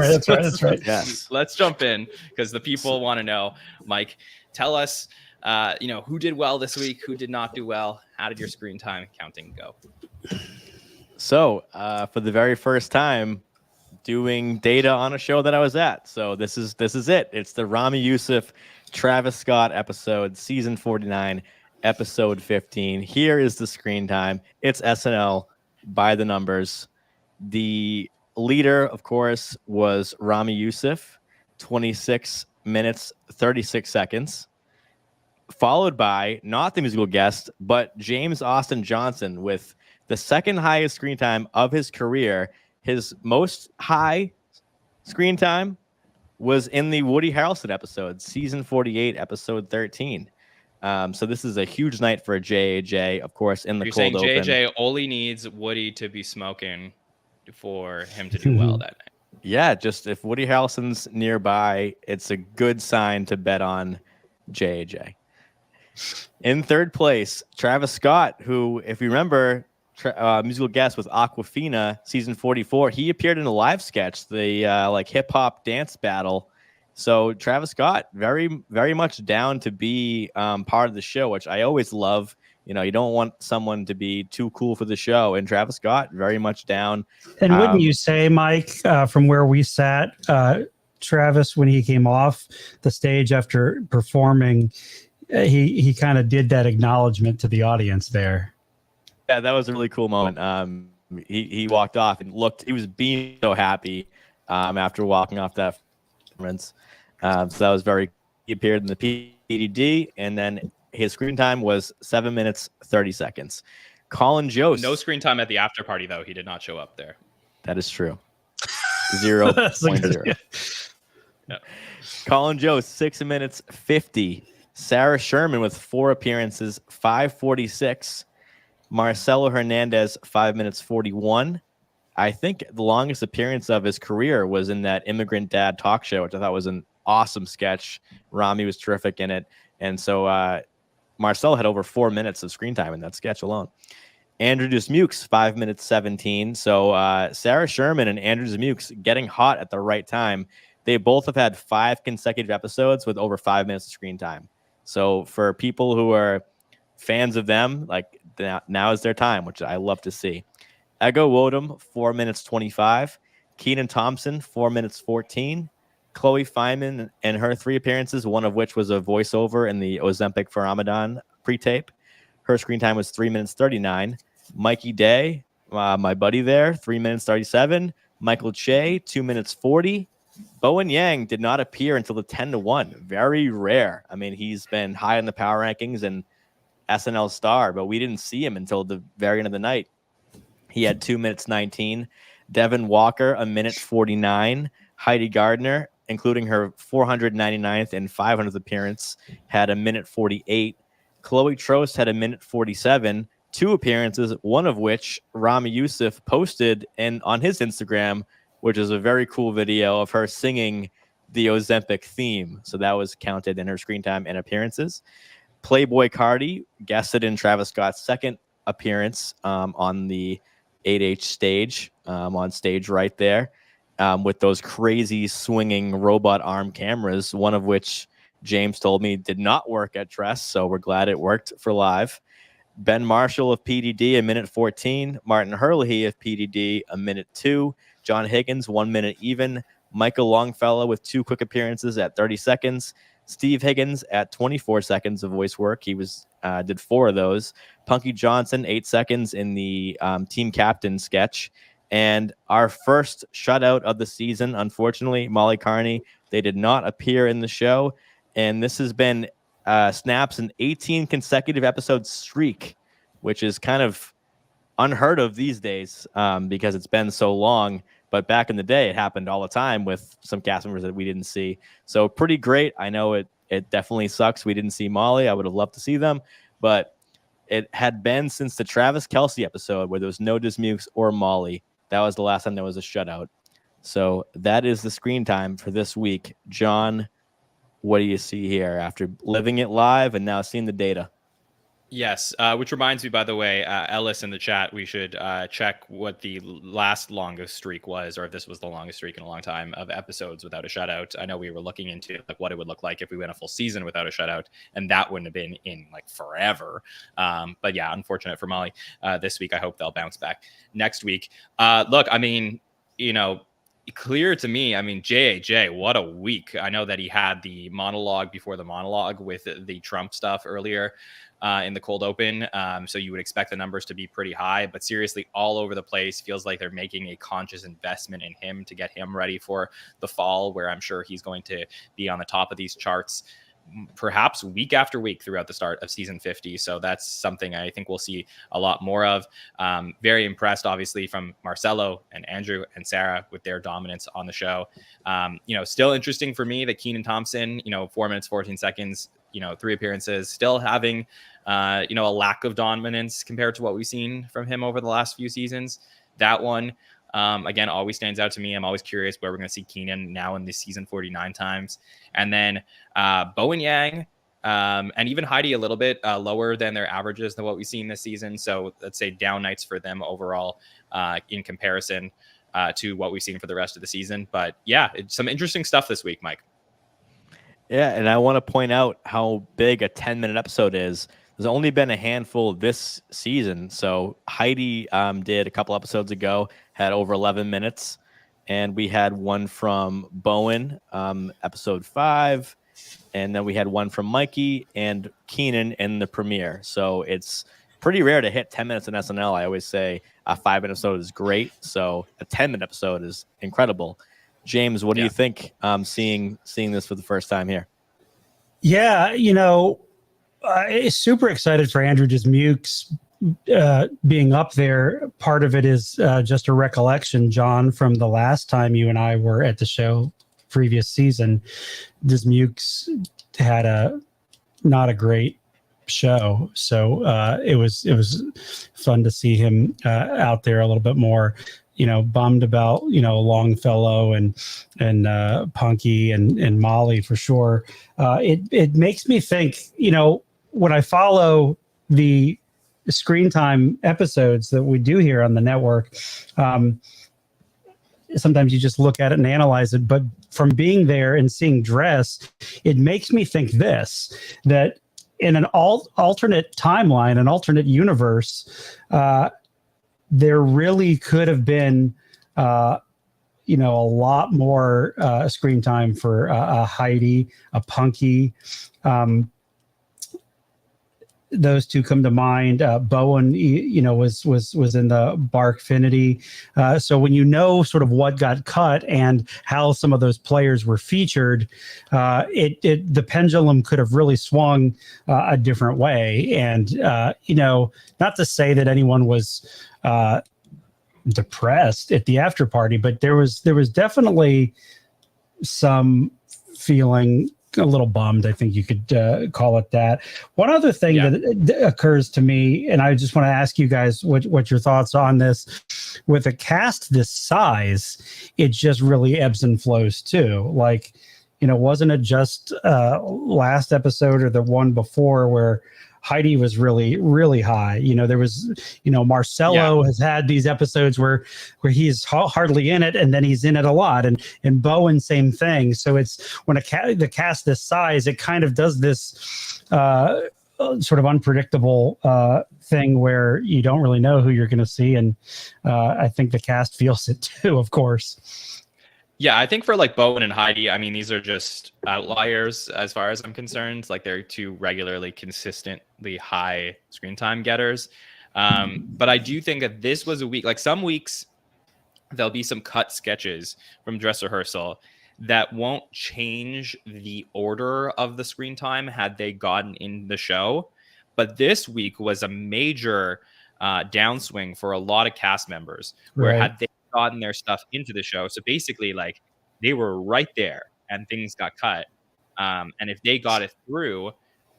right. Yes. Let's jump in, because the people want to know. Mike, tell us Who did well this week? Who did not do well? How did your screen time counting go? So for the very first time, doing data on a show that I was at. So this is it. It's the Ramy Youssef Travis Scott episode, season 49, episode 15. Here is the screen time. It's SNL by the numbers. The leader, of course, was Ramy Youssef, 26 minutes, 36 seconds. Followed by, not the musical guest, but James Austin Johnson with the second highest screen time of his career. His most high screen time was in the Woody Harrelson episode, season 48, episode 13. So this is a huge night for JAJ, of course, in the cold open. You're saying JJ only needs Woody to be smoking for him to do well that night. Yeah, just if Woody Harrelson's nearby, it's a good sign to bet on JAJ. In third place, Travis Scott, who, if you remember, musical guest with Aquafina, season 44. He appeared in a live sketch, the hip hop dance battle. So Travis Scott, very, very much down to be part of the show, which I always love. You don't want someone to be too cool for the show, and Travis Scott very much down. And wouldn't you say, Mike, from where we sat, Travis, when he came off the stage after performing, he kind of did that acknowledgement to the audience there. Yeah, that was a really cool moment. He walked off and he was being so happy after walking off that performance. So that was he appeared in the PDD, and then his screen time was 7 minutes, 30 seconds. Colin Jost. No screen time at the after party, though. He did not show up there. That is true. 0.0. Yeah. Colin Jost, 6 minutes, 50. Sarah Sherman with 4 appearances, 5:46. Marcelo Hernandez, 5 minutes 41. I think the longest appearance of his career was in that Immigrant Dad talk show, which I thought was an awesome sketch. Ramy was terrific in it. And so Marcelo had over 4 minutes of screen time in that sketch alone. Andrew Dismukes, 5 minutes 17. So Sarah Sherman and Andrew Dismukes getting hot at the right time. They both have had 5 consecutive episodes with over 5 minutes of screen time. So for people who are fans of them, like now is their time, which I love to see. Ego Wodum, 4 minutes 25. Kenan Thompson, 4 minutes 14. Chloe Feynman and her 3 appearances, one of which was a voiceover in the Ozempic for Ramadan pre-tape. Her screen time was 3 minutes 39. Mikey Day, my buddy there, 3 minutes 37. Michael Che, 2 minutes 40. Bowen Yang did not appear until the 10-1. Very rare. I mean, he's been high in the power rankings and SNL star, but we didn't see him until the very end of the night. He had 2 minutes 19. Devin Walker, 1 minute 49. Heidi Gardner, including her 499th and 500th appearance, had 1 minute 48. Chloe Trost had 1 minute 47. 2 appearances, one of which Ramy Youssef posted on his Instagram, which is a very cool video of her singing the Ozempic theme. So that was counted in her screen time and appearances. Playboy Cardi guested in Travis Scott's second appearance on the 8H stage, on stage right there, with those crazy swinging robot arm cameras, one of which James told me did not work at Dress, so we're glad it worked for live. Ben Marshall of PDD, 1 minute 14. Martin Herlihy of PDD, 1 minute 2. John Higgins, 1 minute even. Michael Longfellow with 2 quick appearances at 30 seconds. Steve Higgins at 24 seconds of voice work. He did 4 of those. Punky Johnson, 8 seconds in the team captain sketch. And our first shutout of the season, unfortunately, Molly Carney, they did not appear in the show. And this has been Snap's an 18 consecutive episode streak, which is kind of unheard of these days because it's been so long. But back in the day, it happened all the time with some cast members that we didn't see. So pretty great. I know it definitely sucks we didn't see Molly. I would have loved to see them. But it had been since the Travis Kelce episode where there was no Dismukes or Molly. That was the last time there was a shutout. So that is the screen time for this week. John, what do you see here after living it live and now seeing the data? Yes, which reminds me, by the way, Ellis in the chat, we should check what the last longest streak was, or if this was the longest streak in a long time of episodes without a shutout. I know we were looking into like what it would look like if we went a full season without a shutout, and that wouldn't have been in like forever. But yeah, unfortunate for Molly this week. I hope they'll bounce back next week. Look, I mean, clear to me. I mean, JAJ, what a week. I know that he had the monologue before the monologue with the Trump stuff earlier in the cold open. So you would expect the numbers to be pretty high, but seriously, all over the place. Feels like they're making a conscious investment in him to get him ready for the fall, where I'm sure he's going to be on the top of these charts, perhaps week after week throughout the start of season 50. So that's something I think we'll see a lot more of. Very impressed, obviously, from Marcelo and Andrew and Sarah with their dominance on the show. Still interesting for me that Kenan Thompson, 4 minutes, 14 seconds, 3 appearances, still having, a lack of dominance compared to what we've seen from him over the last few seasons. That one, again, always stands out to me. I'm always curious where we're going to see Kenan now in this season 49 times. And then Bowen Yang and even Heidi a little bit lower than their averages than what we've seen this season. So let's say down nights for them overall in comparison to what we've seen for the rest of the season. But yeah, it's some interesting stuff this week, Mike. Yeah, and I want to point out how big a 10-minute episode is. There's only been a handful this season. So Heidi did a couple episodes ago, had over 11 minutes. And we had one from Bowen, episode 5. And then we had one from Mikey and Kenan in the premiere. So it's pretty rare to hit 10 minutes in SNL. I always say a 5-minute episode is great. So a 10-minute episode is incredible. James, what do you think seeing this for the first time here? Yeah, super excited for Andrew Dismukes being up there. Part of it is just a recollection, John, from the last time you and I were at the show previous season. Dismukes had not a great show, so it was fun to see him out there a little bit more. Bummed about, Longfellow and Punky and Molly for sure. It makes me think, when I follow the screen time episodes that we do here on the network, sometimes you just look at it and analyze it. But from being there and seeing Dress, it makes me think that in an alternate timeline, an alternate universe, there really could have been, a lot more screen time for a Heidi, a Punky. Those two come to mind. Bowen, was in the Barkfinity. So when sort of what got cut and how some of those players were featured, the pendulum could have really swung a different way. And not to say that anyone was depressed at the after party, but there was definitely some feeling a little bummed, I think you could call it that. One other thing that occurs to me, and I just want to ask you guys what your thoughts on this. With a cast this size, it just really ebbs and flows too. Like, wasn't it just last episode or the one before where Heidi was really, really high? There was, Marcelo has had these episodes where he's hardly in it, and then he's in it a lot. And Bowen, same thing. So it's when the cast this size, it kind of does this sort of unpredictable thing where you don't really know who you're going to see. And I think the cast feels it too, of course. Yeah, I think for like Bowen and Heidi, I mean, these are just outliers as far as I'm concerned. Like they're two regularly, consistently high screen time getters. But I do think that this was a week, like some weeks, there'll be some cut sketches from dress rehearsal that won't change the order of the screen time had they gotten in the show. But this week was a major downswing for a lot of cast members where had they gotten their stuff into the show. So basically, like they were right there and things got cut. And if they got it through,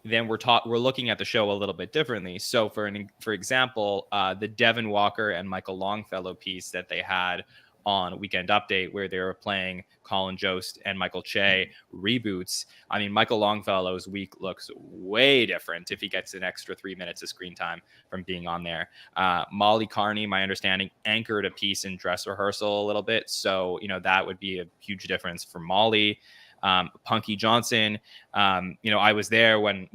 then we're looking at the show a little bit differently. So for example, the Devin Walker and Michael Longfellow piece that they had on Weekend Update, where they were playing Colin Jost and Michael Che reboots. I mean, Michael Longfellow's week looks way different if he gets an extra 3 minutes of screen time from being on there. Molly Carney, my understanding, anchored a piece in dress rehearsal a little bit. So, that would be a huge difference for Molly. Punky Johnson, I was there when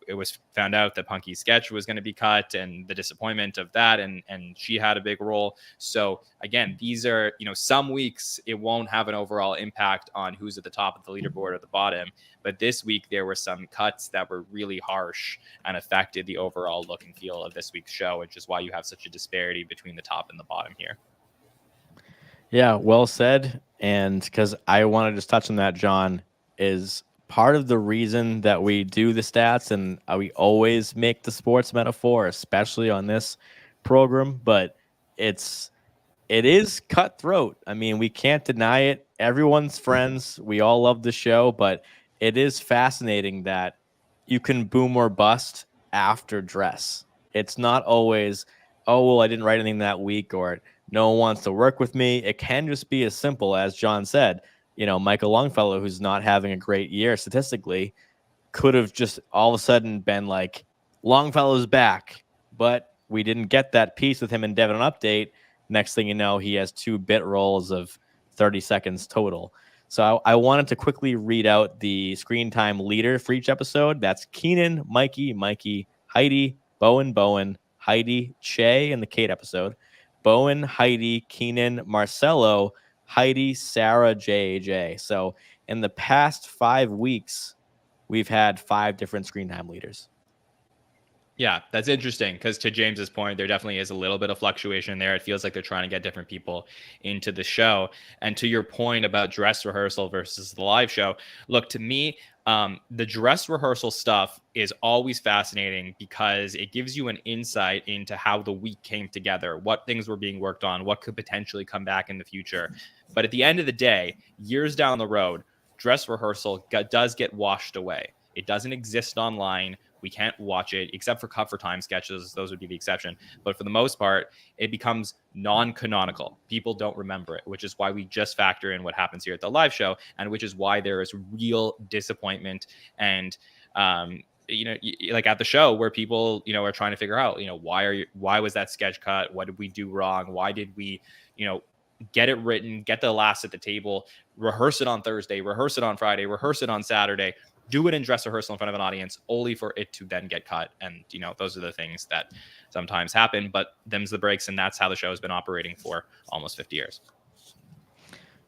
it was found out that Punky's sketch was going to be cut, and the disappointment of that, and she had a big role. So again, these are, some weeks it won't have an overall impact on who's at the top of the leaderboard or the bottom, but this week there were some cuts that were really harsh and affected the overall look and feel of this week's show, which is why you have such a disparity between the top and the bottom here. Yeah, well said. And because I want to just touch on that, John, is part of the reason that we do the stats, and we always make the sports metaphor, especially on this program, but it is cutthroat. I mean, we can't deny it. Everyone's friends. We all love the show, but it is fascinating that you can boom or bust after dress. It's not always, oh, well, I didn't write anything that week, or no one wants to work with me. It can just be as simple as John said. Michael Longfellow, who's not having a great year statistically, could have just all of a sudden been like, Longfellow's back. But we didn't get that piece with him and Devin on Update. Next thing you know, he has 2 bit rolls of 30 seconds total. So I wanted to quickly read out the screen time leader for each episode. That's Keenan, Mikey, Heidi, Bowen, Heidi, Che in the Kate episode. Bowen, Heidi, Keenan, Marcelo, Heidi, Sarah, JJ. So in the past 5 weeks, we've had 5 different screen time leaders. Yeah, that's interesting because to James's point, there definitely is a little bit of fluctuation there. It feels like they're trying to get different people into the show. And to your point about dress rehearsal versus the live show, look, to me, the dress rehearsal stuff is always fascinating because it gives you an insight into how the week came together, what things were being worked on, what could potentially come back in the future. But at the end of the day, years down the road, dress rehearsal does get washed away. It doesn't exist online. We can't watch it except for cover time sketches. Those would be the exception. But for the most part, it becomes non-canonical. People don't remember it, which is why we just factor in what happens here at the live show, and which is why there is real disappointment and, like at the show where people, are trying to figure out, why was that sketch cut? What did we do wrong? Why did we, get it written, get the laughs at the table, rehearse it on Thursday, rehearse it on Friday, rehearse it on Saturday, do it in dress rehearsal in front of an audience, only for it to then get cut. And, those are the things that sometimes happen, but them's the breaks. And that's how the show has been operating for almost 50 years.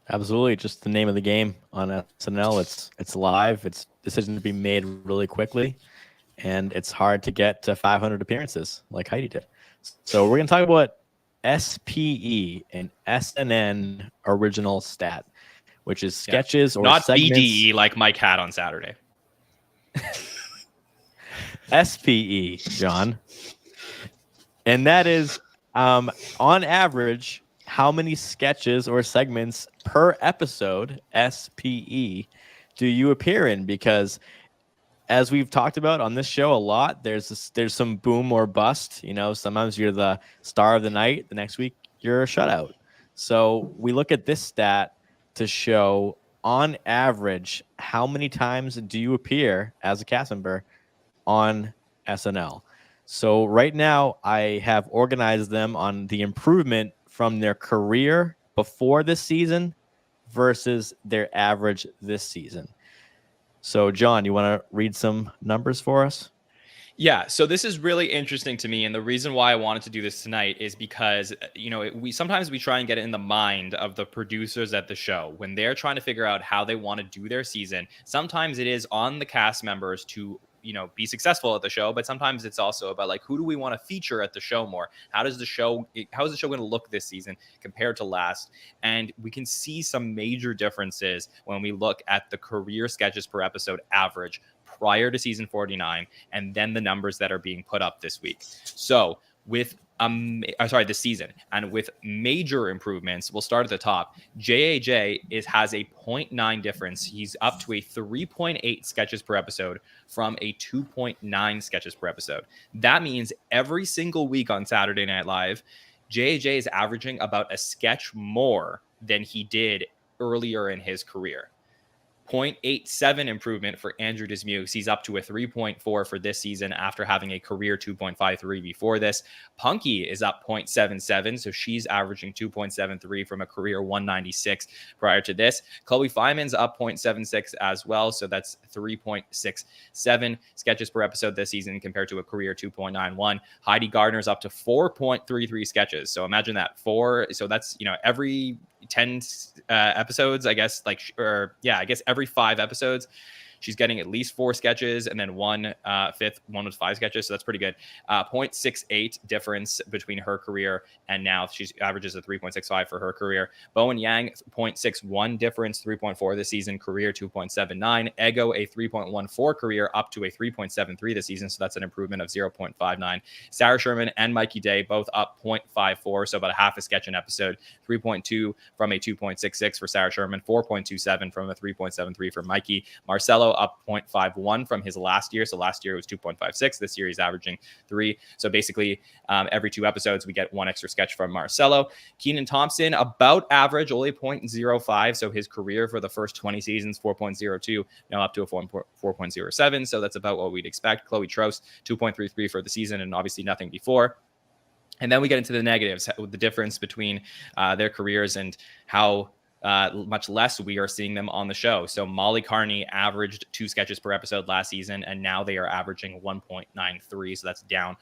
Absolutely. Just the name of the game on SNL. It's live. It's decisions to be made really quickly. And it's hard to get to 500 appearances like Heidi did. So we're going to talk about SPE, an SNN original stat, which is sketches or not segments. BDE like Mike had on Saturday. SPE, John. And that is, on average, how many sketches or segments per episode, SPE, do you appear in? Because as we've talked about on this show a lot, there's some boom or bust. Sometimes you're the star of the night. The next week, you're a shutout. So we look at this stat to show, on average, how many times do you appear as a cast member on SNL? So right now, I have organized them on the improvement from their career before this season versus their average this season. So, John, you want to read some numbers for us? Yeah, so this is really interesting to me, and the reason why I wanted to do this tonight is because we sometimes try and get it in the mind of the producers at the show when they're trying to figure out how they want to do their season. Sometimes it is on the cast members to be successful at the show, but sometimes it's also about like, who do we want to feature at the show more? How is the show going to look this season compared to last? And we can see some major differences when we look at the career sketches per episode average prior to season 49, and then the numbers that are being put up this week. So with this season, and with major improvements, we'll start at the top. JAJ has a 0.9 difference. He's up to a 3.8 sketches per episode from a 2.9 sketches per episode. That means every single week on Saturday Night Live, JJ is averaging about a sketch more than he did earlier in his career. 0.87 improvement for Andrew Dismukes. He's up to a 3.4 for this season after having a career 2.53 before this. Punky is up 0.77, so she's averaging 2.73 from a career 196 prior to this. Chloe Fineman's up 0.76 as well, so that's 3.67 sketches per episode this season compared to a career 2.91. Heidi Gardner's up to 4.33 sketches, so imagine that. So that's, every 10 episodes, I guess, I guess every 5 episodes she's getting at least 4 sketches, and then one was 5 sketches, so that's pretty good. 0.68 difference between her career and now. She averages a 3.65 for her career. Bowen Yang, 0.61 difference, 3.4 this season, career 2.79. Ego, a 3.14 career, up to a 3.73 this season, so that's an improvement of 0.59. Sarah Sherman and Mikey Day both up 0.54, so about a half a sketch an episode. 3.2 from a 2.66 for Sarah Sherman, 4.27 from a 3.73 for Mikey. Marcelo up 0.51 from his last year. So last year it was 2.56. This year he's averaging 3. So basically every 2 episodes we get 1 extra sketch from Marcelo. Keenan Thompson about average, only 0.05. So his career for the first 20 seasons, 4.02, now up to a 4.07. So that's about what we'd expect. Chloe Trost, 2.33 for the season, and obviously nothing before. And then we get into the negatives, the difference between their careers and how much less we are seeing them on the show. So Molly Carney averaged 2 sketches per episode last season, and now they are averaging 1.93. So that's down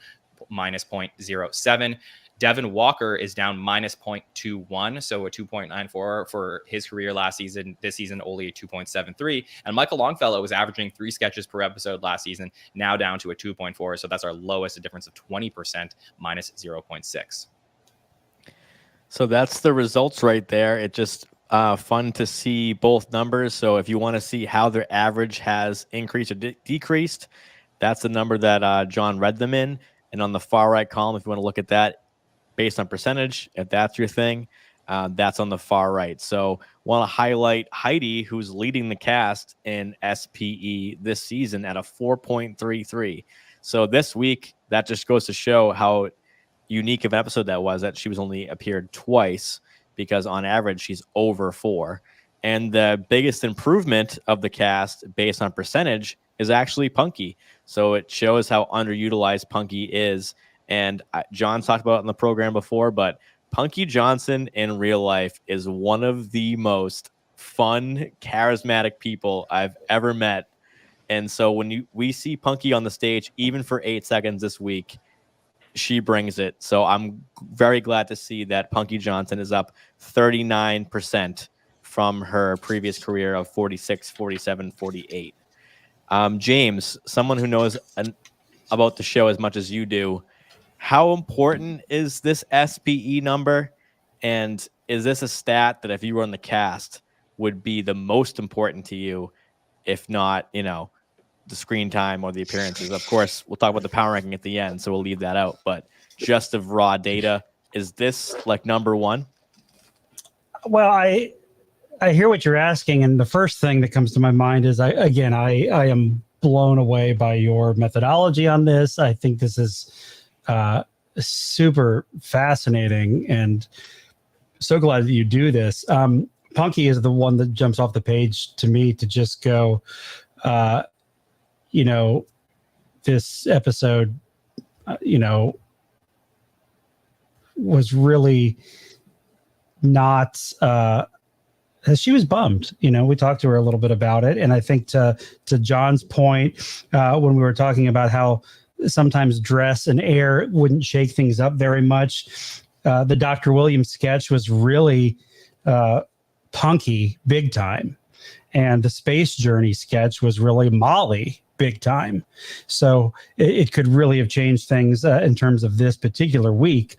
minus 0.07. Devin Walker is down minus 0.21, so a 2.94 for his career last season. This season, only a 2.73. And Michael Longfellow was averaging 3 sketches per episode last season, now down to a 2.4. So that's our lowest, a difference of 20%, minus 0.6. So that's the results right there. It just fun to see both numbers. So if you want to see how their average has increased or decreased, that's the number that John read them in. And on the far right column, if you want to look at that based on percentage, if that's your thing, that's on the far right. So want to highlight Heidi, who's leading the cast in SPE this season at a 4.33. So this week, that just goes to show how unique of an episode that was, that she was only appeared twice, because on average, she's over 4. And the biggest improvement of the cast based on percentage is actually Punky. So it shows how underutilized Punky is. And John's talked about it in the program before, but Punky Johnson in real life is one of the most fun, charismatic people I've ever met. And so when we see Punky on the stage, even for 8 seconds this week, she brings it. So I'm very glad to see that Punky Johnson is up 39% from her previous career of 46, 47, 48. James, someone who knows about the show as much as you do, how important is this SPE number? And is this a stat that if you were on the cast would be the most important to you, if not, the screen time or the appearances? Of course, we'll talk about the power ranking at the end, so we'll leave that out. But just of raw data, is this like number one? Well, I hear what you're asking, and the first thing that comes to my mind is I am blown away by your methodology on this. I think this is super fascinating, and so glad that you do this. Punky is the one that jumps off the page to me to just go, this episode, was really not, she was bummed. We talked to her a little bit about it. And I think to John's point, when we were talking about how sometimes dress and air wouldn't shake things up very much, the Dr. Williams sketch was really Punky big time. And the Space Journey sketch was really Molly big time. So it could really have changed things in terms of this particular week.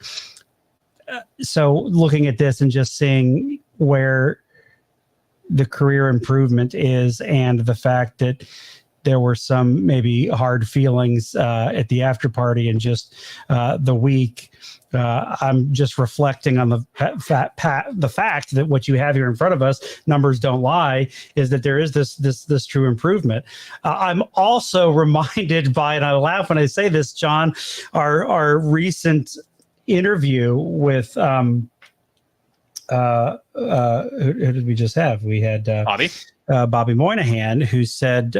So looking at this and just seeing where the career improvement is, and the fact that there were some maybe hard feelings at the after party and just the week, I'm just reflecting on the fact that what you have here in front of us, numbers don't lie, is that there is this true improvement. I'm also reminded by, and I laugh when I say this, John, our recent interview with who did we just have? We had Bobby Moynihan, who said,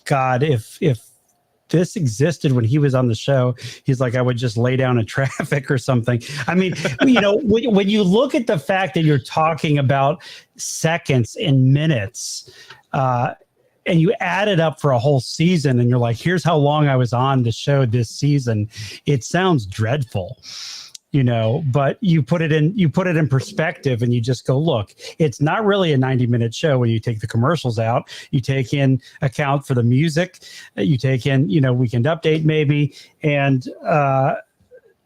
God, if this existed when he was on the show, he's like, I would just lay down in traffic or something. I mean, when you look at the fact that you're talking about seconds and minutes, and you add it up for a whole season, and you're like, here's how long I was on the show this season, it sounds dreadful. But you put it in perspective, and you just go, look, it's not really a 90-minute show when you take the commercials out, you take in account for the music, you take in, Weekend Update maybe. And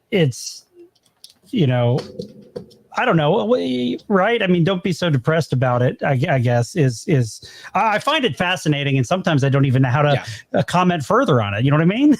it's, I don't know, right? I mean, don't be so depressed about it, I guess, I find it fascinating. And sometimes I don't even know how to comment further on it. You know what I mean?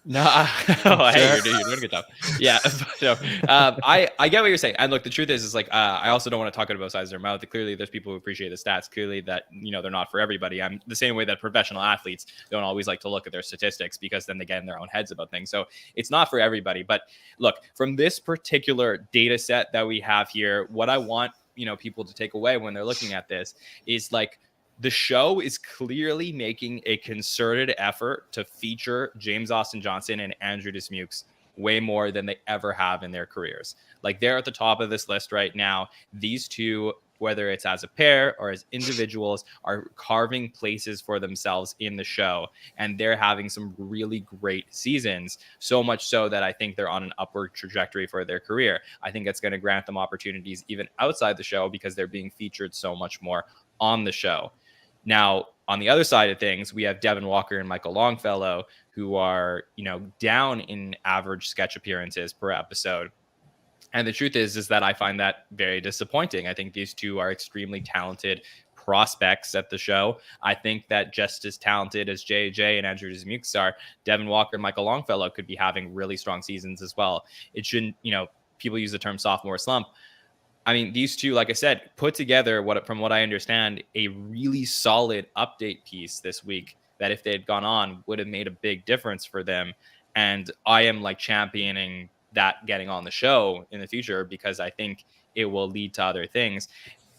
No, hey, you're doing a good job. Yeah, so I get what you're saying, and look, the truth is like I also don't want to talk out of both sides of their mouth. Clearly, there's people who appreciate the stats. Clearly, that they're not for everybody. I'm the same way that professional athletes don't always like to look at their statistics because then they get in their own heads about things. So it's not for everybody. But look, from this particular data set that we have here, what I want people to take away when they're looking at this is like, the show is clearly making a concerted effort to feature James Austin Johnson and Andrew Dismukes way more than they ever have in their careers. Like, they're at the top of this list right now. These two, whether it's as a pair or as individuals, are carving places for themselves in the show. And they're having some really great seasons, so much so that I think they're on an upward trajectory for their career. I think it's going to grant them opportunities even outside the show because they're being featured so much more on the show. Now, on the other side of things, we have Devin Walker and Michael Longfellow, who are, down in average sketch appearances per episode. And the truth is that I find that very disappointing. I think these two are extremely talented prospects at the show. I think that just as talented as JJ and Andrew Dismukes are, Devin Walker and Michael Longfellow could be having really strong seasons as well. It shouldn't, people use the term sophomore slump. I mean, these two, like I said, put together from what I understand, a really solid update piece this week that if they had gone on would have made a big difference for them. And I am like championing that getting on the show in the future because I think it will lead to other things.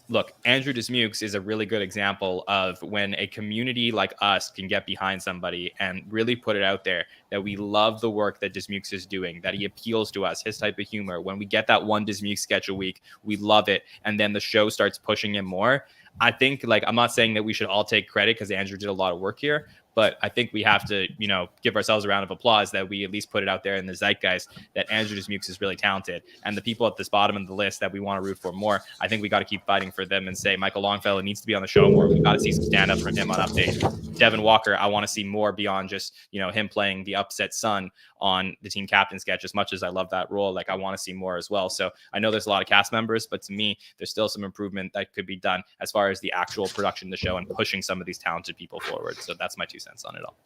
Look, Andrew Dismukes is a really good example of when a community like us can get behind somebody and really put it out there that we love the work that Dismukes is doing, that he appeals to us, his type of humor. When we get that one Dismukes sketch a week, we love it. And then the show starts pushing him more. I think, like, I'm not saying that we should all take credit because Andrew did a lot of work here, but I think we have to, give ourselves a round of applause that we at least put it out there in the zeitgeist that Andrew Dismukes is really talented. And the people at this bottom of the list that we want to root for more, I think we got to keep fighting for them and say Michael Longfellow needs to be on the show more. We got to see some stand-ups from him on Update. Devin Walker, I want to see more beyond just, him playing the upset son on the team captain sketch. As much as I love that role, like, I want to see more as well. So I know there's a lot of cast members, but to me, there's still some improvement that could be done as far as the actual production of the show and pushing some of these talented people forward. So that's my 2 cents on it all.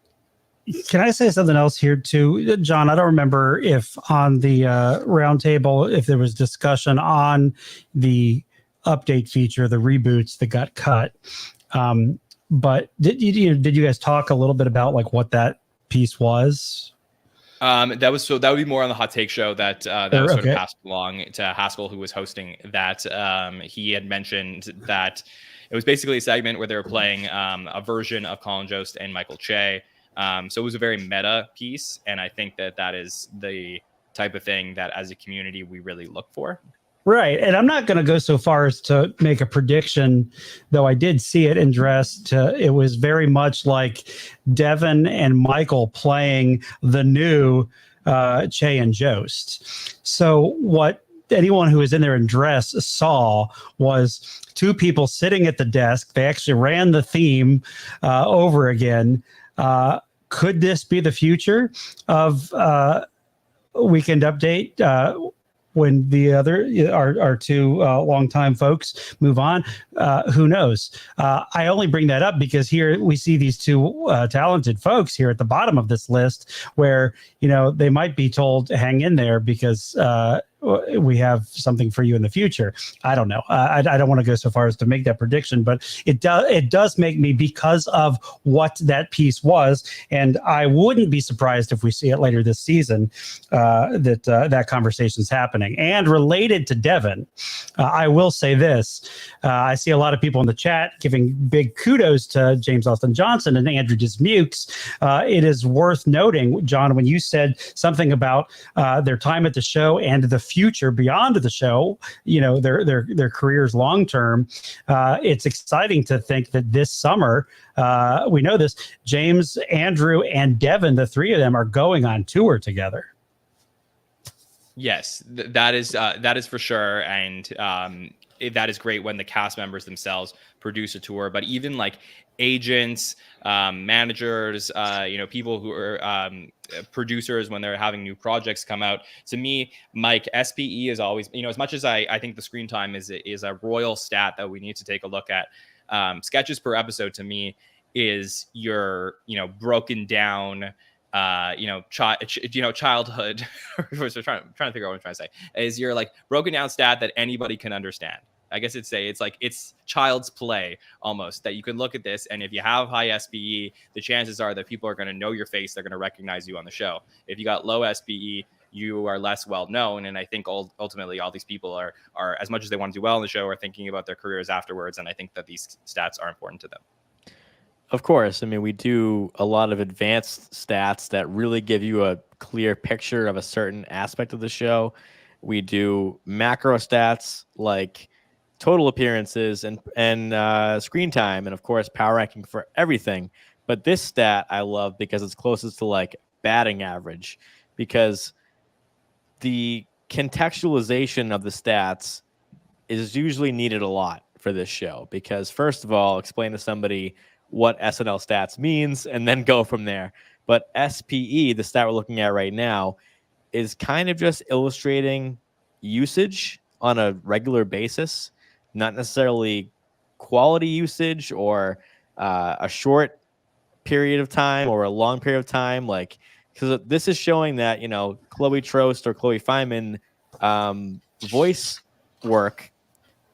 Can I say something else here too, John? I don't remember if on the roundtable, if there was discussion on the update feature, the reboots that got cut. But did you guys talk a little bit about like what that piece was? That would be more on the Hot Take show that was sort of passed along to Haskell, who was hosting that. He had mentioned that it was basically a segment where they were playing a version of Colin Jost and Michael Che. So it was a very meta piece. And I think that is the type of thing that as a community, we really look for. Right. And I'm not going to go so far as to make a prediction, though I did see it addressed. It was very much like Devin and Michael playing the new Che and Jost. So what anyone who was in there in dress saw was two people sitting at the desk. They actually ran the theme over again. Could this be the future of Weekend Update? When the other our two longtime folks move on, who knows? I only bring that up because here we see these two talented folks here at the bottom of this list, where they might be told to hang in there because we have something for you in the future. I don't know. I don't want to go so far as to make that prediction, but it does make me, because of what that piece was, and I wouldn't be surprised if we see it later this season, that conversation's happening. And related to Devin, I will say this. I see a lot of people in the chat giving big kudos to James Austin Johnson and Andrew Dismukes. It is worth noting, John, when you said something about their time at the show and the future beyond the show, their careers long term. It's exciting to think that this summer, we know this, James, Andrew, and Devin, the three of them, are going on tour together. Yes, that is for sure, and that is great when the cast members themselves produce a tour. But even like agents, managers, people who are producers when they're having new projects come out. To me, Mike, SPE is always, as much as I think the screen time is a royal stat that we need to take a look at. Sketches per episode to me is your broken down childhood. Trying to figure out what I'm trying to say, is your like broken down stat that anybody can understand. I guess it's child's play almost, that you can look at this, and if you have high SPE, the chances are that people are going to know your face, they're going to recognize you on the show. If you got low SPE, you are less well known, and I think ultimately all these people are as much as they want to do well in the show, are thinking about their careers afterwards, and I think that these stats are important to them. Of course. I mean, we do a lot of advanced stats that really give you a clear picture of a certain aspect of the show. We do macro stats like total appearances and screen time, and of course power ranking for everything. But this stat I love because it's closest to like batting average, because the contextualization of the stats is usually needed a lot for this show, because first of all, explain to somebody what SNL stats means and then go from there. But SPE, the stat we're looking at right now, is kind of just illustrating usage on a regular basis, not necessarily quality usage or a short period of time or a long period of time. Like, because this is showing that, Chloe Trost or Chloe Feynman voice work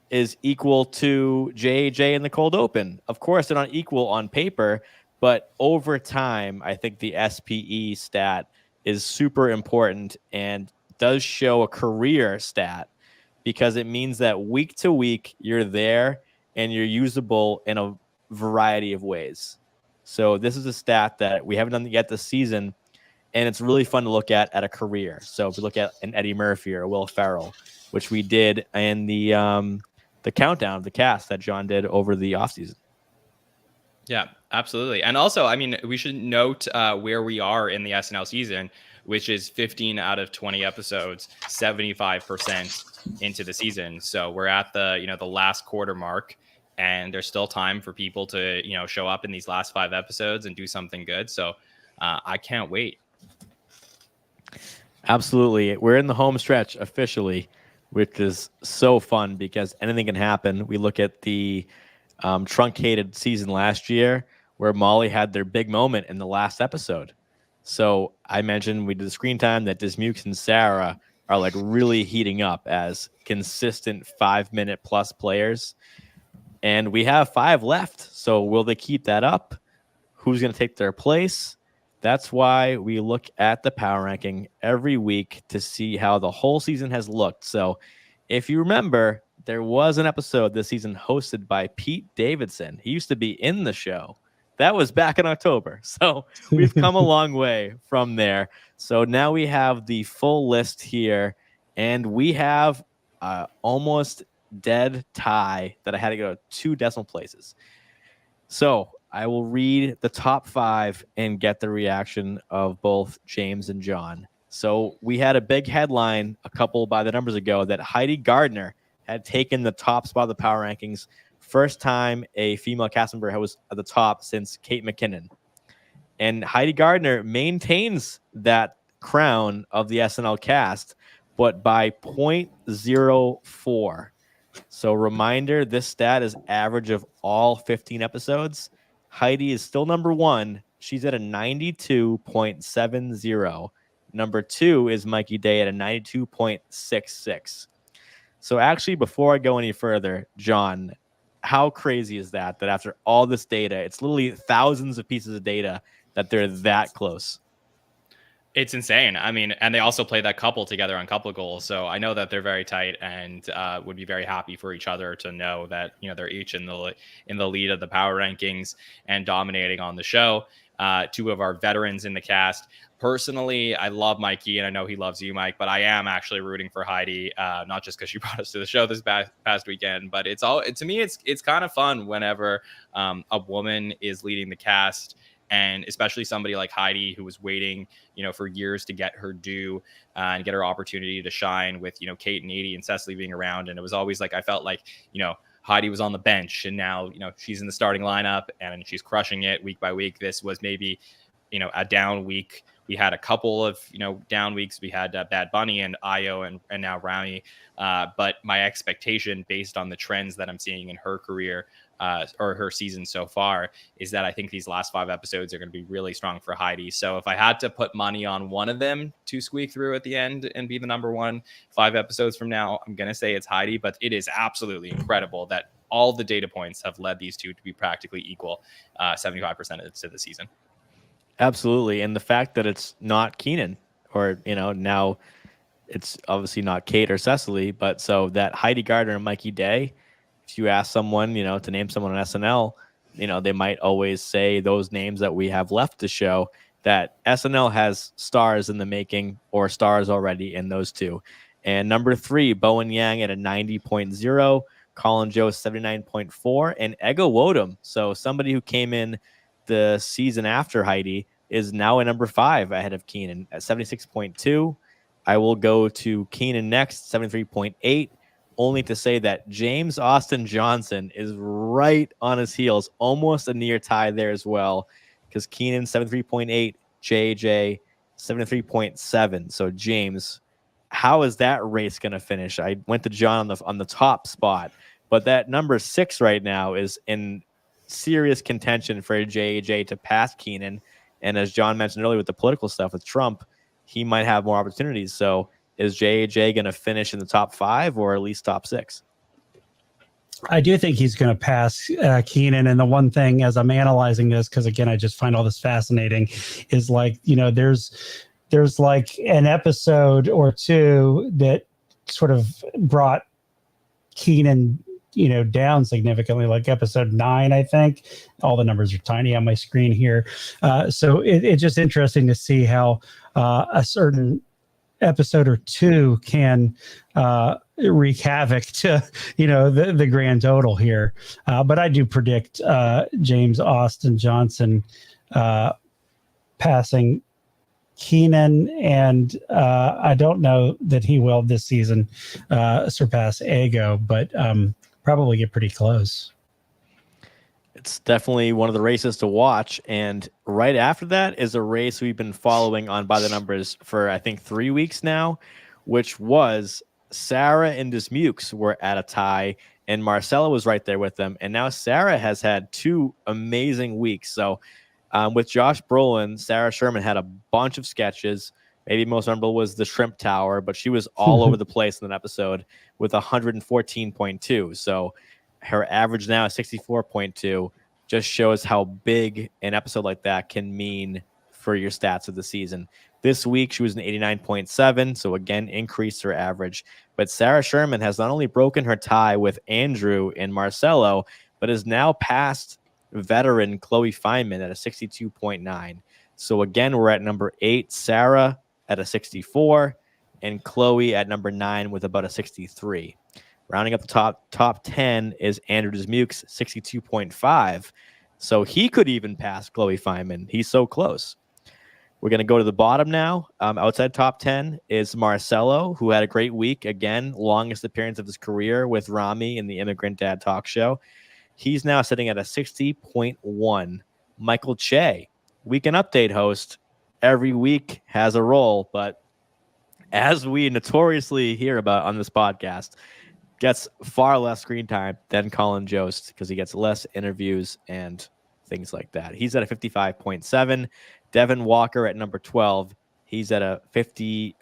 is equal to JJ in the cold open. Of course, they're not equal on paper, but over time, I think the SPE stat is super important and does show a career stat, because it means that week to week you're there and you're usable in a variety of ways. So this is a stat that we haven't done yet this season, and it's really fun to look at a career. So if we look at an Eddie Murphy or Will Ferrell, which we did in the countdown of the cast that John did over the offseason. Yeah, absolutely. And also, I mean, we should note where we are in the SNL season, which is 15 out of 20 episodes, 75% into the season. So we're at the last quarter mark, and there's still time for people to, show up in these last 5 episodes and do something good. So I can't wait. Absolutely. We're in the home stretch officially, which is so fun because anything can happen. We look at the truncated season last year where Molly had their big moment in the last episode. So I mentioned we did the screen time that Dismukes and Sarah are like really heating up as consistent 5-minute plus players. And we have 5 left. So will they keep that up? Who's going to take their place? That's why we look at the power ranking every week to see how the whole season has looked. So if you remember, there was an episode this season hosted by Pete Davidson. He used to be in the show. That was back in October. So we've come a long way from there. So now we have the full list here, and we have almost dead tie that I had to go 2 decimal places. So I will read the top 5 and get the reaction of both James and John. So we had a big headline a couple by the numbers ago that Heidi Gardner had taken the top spot of the power rankings. First time a female cast member was at the top since Kate McKinnon. And Heidi Gardner maintains that crown of the SNL cast, but by 0.04. So reminder, this stat is average of all 15 episodes. Heidi is still number 1. She's at a 92.70. number 2 is Mikey Day at a 92.66. So actually, before I go any further, John, how crazy is that after all this data, it's literally thousands of pieces of data, that they're that close? It's insane. I mean, and they also play that couple together on couple goals. So I know that they're very tight and would be very happy for each other to know that, you know, they're each in the lead of the power rankings and dominating on the show. 2 of our veterans in the cast. Personally, I love Mikey, and I know he loves you, Mike, but I am actually rooting for Heidi, not just because she brought us to the show this past weekend, but to me, it's kind of fun whenever a woman is leading the cast. And especially somebody like Heidi, who was waiting, you know, for years to get her due and get her opportunity to shine with, you know, Kate and Edie and Cecily being around. And it was always like, I felt like, you know, Heidi was on the bench and now, you know, she's in the starting lineup and she's crushing it week by week. This was maybe, you know, a down week. We had a couple of, you know, down weeks. We had Bad Bunny and Io and now Ramy. But my expectation based on the trends that I'm seeing in her career or her season so far is that I think these last 5 episodes are going to be really strong for Heidi. So if I had to put money on one of them to squeak through at the end and be the number 1 5 episodes from now, I'm going to say it's Heidi, but it is absolutely incredible that all the data points have led these 2 to be practically equal 75% into the season. Absolutely. And the fact that it's not Keenan, or, you know, now it's obviously not Kate or Cecily, but so that Heidi Gardner and Mikey Day, if you ask someone, you know, to name someone on SNL, you know, they might always say those names that we have left to show that SNL has stars in the making or stars already in those 2. And number 3, Bowen Yang at a 90.0, Colin Jost 79.4, and Ego Wodum. So somebody who came in the season after Heidi is now at number 5 ahead of Keenan at 76.2. I will go to Keenan next, 73.8, only to say that James Austin Johnson is right on his heels, almost a near tie there as well, because Keenan 73.8, JJ 73.7. So James, how is that race going to finish? I went to John on the top spot, but that number 6 right now is in serious contention for JJ to pass Keenan. And as John mentioned earlier with the political stuff with Trump, he might have more opportunities. So is JJ going to finish in the top 5 or at least top 6? I do think he's going to pass Keenan. And the one thing as I'm analyzing this, because again, I just find all this fascinating, is like, you know, there's like an episode or 2 that sort of brought Keenan, you know, down significantly, like episode 9, I think. All the numbers are tiny on my screen here. So it's just interesting to see how a certain episode or 2 can wreak havoc to, you know, the grand total here. But I do predict James Austin Johnson passing Keenan, and I don't know that he will this season surpass Ego, but probably get pretty close. It's definitely one of the races to watch. And right after that is a race we've been following on By the Numbers for, I think, 3 weeks now, which was Sarah and Dismukes were at a tie, and Marcella was right there with them. And now Sarah has had 2 amazing weeks. So with Josh Brolin, Sarah Sherman had a bunch of sketches. Maybe most memorable was the Shrimp Tower, but she was all over the place in that episode with 114.2. So her average now is 64.2. Just shows how big an episode like that can mean for your stats of the season. This week, she was an 89.7, so again, increased her average. But Sarah Sherman has not only broken her tie with Andrew and Marcelo, but is now past veteran Chloe Feynman at a 62.9. So again, we're at number 8, Sarah at a 64, and Chloe at number 9 with about a 63. Rounding up the top 10 is Andrew Dismukes, 62.5. So he could even pass Chloe Feynman. He's so close. We're going to go to the bottom now. Outside top 10 is Marcelo, who had a great week. Again, longest appearance of his career with Ramy in the Immigrant Dad Talk Show. He's now sitting at a 60.1. Michael Che, Weekend Update host, every week has a role, but as we notoriously hear about on this podcast, gets far less screen time than Colin Jost because he gets less interviews and things like that. He's at a 55.7. Devin Walker at number 12 He's at a 50.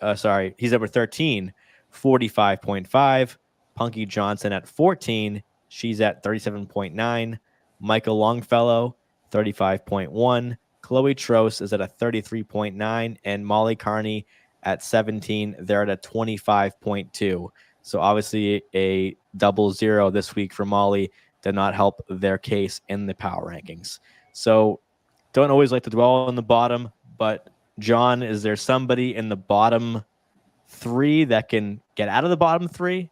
He's number 13, 45.5. Punky Johnson at 14. She's at 37.9. Michael Longfellow, 35.1. Chloe Trost is at a 33.9. And Molly Carney at 17. They're at a 25.2. So obviously a 00 this week for Molly did not help their case in the power rankings. So don't always like to dwell on the bottom, but John, is there somebody in the bottom 3 that can get out of the bottom 3?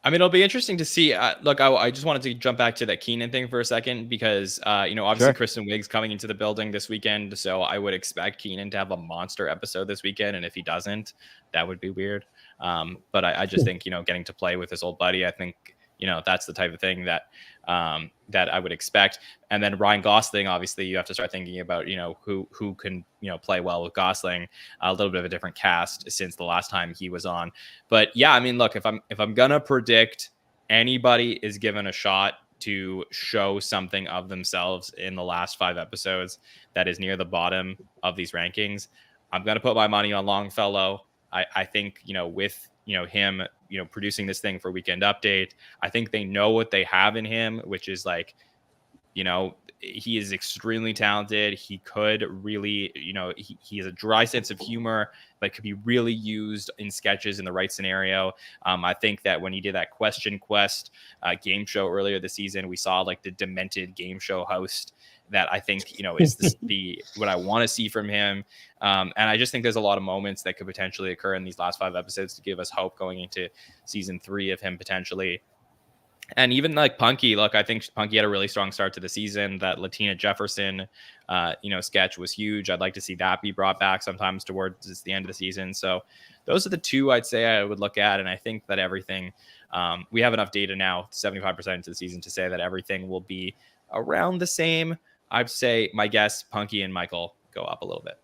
I mean, it'll be interesting to see. Look, I just wanted to jump back to that Keenan thing for a second because, obviously Kristen Wiig's coming into the building this weekend. So I would expect Keenan to have a monster episode this weekend. And if he doesn't, that would be weird. But I just think, getting to play with his old buddy, I think, that's the type of thing that that I would expect. And then Ryan Gosling, obviously, you have to start thinking about, who can, play well with Gosling. A little bit of a different cast since the last time he was on. But yeah, I mean, look, if I'm gonna predict anybody is given a shot to show something of themselves in the last 5 episodes that is near the bottom of these rankings, I'm gonna put my money on Longfellow. I think, with him, producing this thing for Weekend Update, I think they know what they have in him, which is like, he is extremely talented. He could really, he has a dry sense of humor, but could be really used in sketches in the right scenario. I think that when he did that Question Quest game show earlier this season, we saw like the demented game show host that I think, is what I want to see from him. And I just think there's a lot of moments that could potentially occur in these last 5 episodes to give us hope going into season 3 of him potentially. And even like Punky, look, I think Punky had a really strong start to the season. That Latina Jefferson, sketch was huge. I'd like to see that be brought back sometimes towards the end of the season. So those are the 2 I'd say I would look at. And I think that everything, we have enough data now, 75% into the season, to say that everything will be around the same. I'd say my guess, Punky and Michael go up a little bit.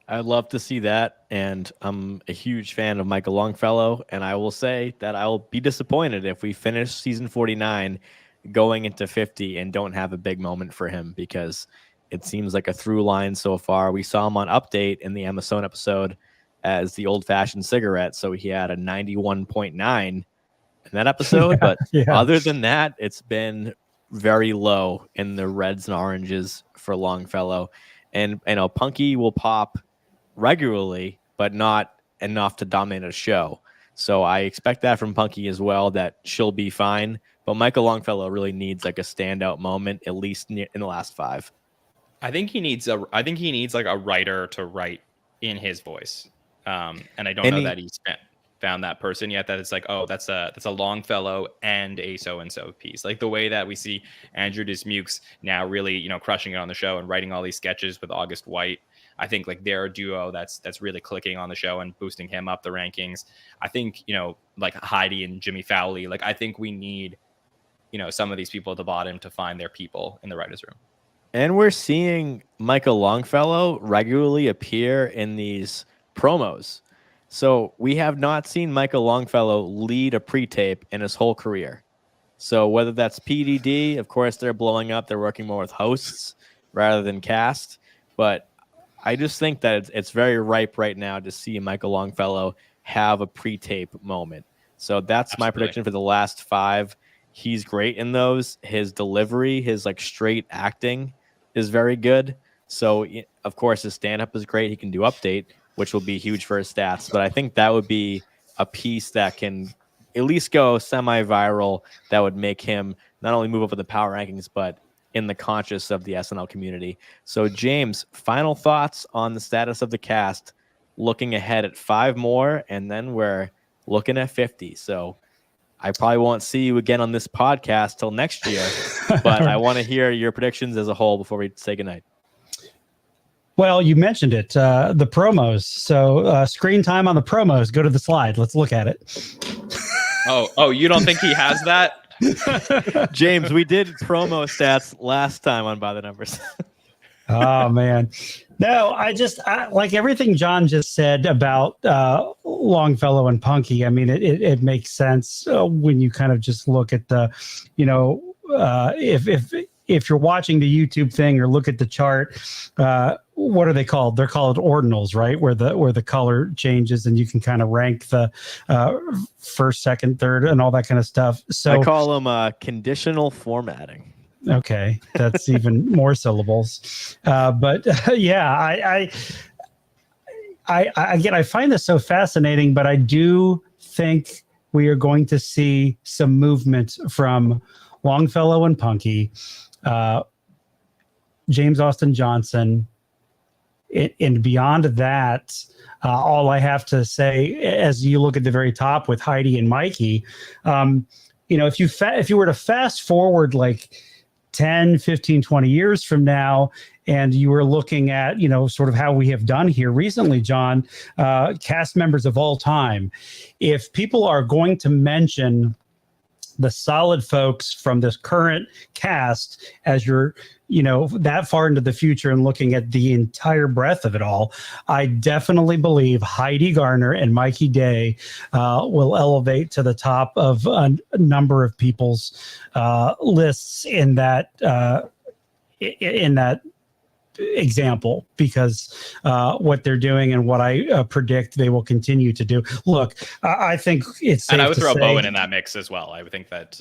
I'd love to see that, and I'm a huge fan of Michael Longfellow, and I will say that I'll be disappointed if we finish season 49 going into 50 and don't have a big moment for him, because it seems like a through line so far. We saw him on Update in the Emma Stone episode as the old-fashioned cigarette, so he had a 91.9 in that episode, but other than that, it's been very low in the reds and oranges for Longfellow. And Punky will pop regularly, but not enough to dominate a show. So I expect that from Punky as well, that she'll be fine. But Michael Longfellow really needs like a standout moment, at least in the last 5. I think he needs like a writer to write in his voice. And I don't know that he's found that person yet, that it's like, oh, that's a Longfellow and a so-and-so piece. Like the way that we see Andrew Dismukes now really, crushing it on the show and writing all these sketches with August White. I think like they're a duo that's really clicking on the show and boosting him up the rankings. I think, like Heidi and Jimmy Fowley, like I think we need, some of these people at the bottom to find their people in the writer's room. And we're seeing Michael Longfellow regularly appear in these promos. So we have not seen Michael Longfellow lead a pre-tape in his whole career. So whether that's PDD, of course, they're blowing up. They're working more with hosts rather than cast. But I just think that it's very ripe right now to see Michael Longfellow have a pre-tape moment. So that's my prediction for the last 5. He's great in those. His delivery, his like straight acting is very good. So, of course, his stand-up is great. He can do Update, which will be huge for his stats. But I think that would be a piece that can at least go semi-viral, that would make him not only move up in the power rankings, but in the conscious of the SNL community. So, James, final thoughts on the status of the cast, looking ahead at 5 more, and then we're looking at 50. So I probably won't see you again on this podcast till next year, but I want to hear your predictions as a whole before we say goodnight. Well, you mentioned it, the promos. So screen time on the promos. Go to the slide. Let's look at it. Oh, you don't think he has that? James, we did promo stats last time on By the Numbers. Oh, man. No, I like everything John just said about Longfellow and Punky. I mean, it makes sense when you kind of just look at the, if you're watching the YouTube thing or look at the chart, what are they called? They're called ordinals, right? Where the color changes and you can kind of rank the first, second, third, and all that kind of stuff. So I call them conditional formatting. Okay, that's even more syllables. But yeah, I find this so fascinating, but I do think we are going to see some movement from Longfellow and Punky, James Austin Johnson, and beyond that. All I have to say, as you look at the very top with Heidi and Mikey, if you were to fast forward like 10, 15, 20 years from now, and you were looking at, sort of how we have done here recently, John, cast members of all time, if people are going to mention the solid folks from this current cast as you're, that far into the future and looking at the entire breadth of it all, I definitely believe Heidi Gardner and Mikey Day will elevate to the top of a number of people's lists in that example, because what they're doing and what I predict they will continue to do. Look, I think it's safe and I would to throw say, Bowen in that mix as well. I would think that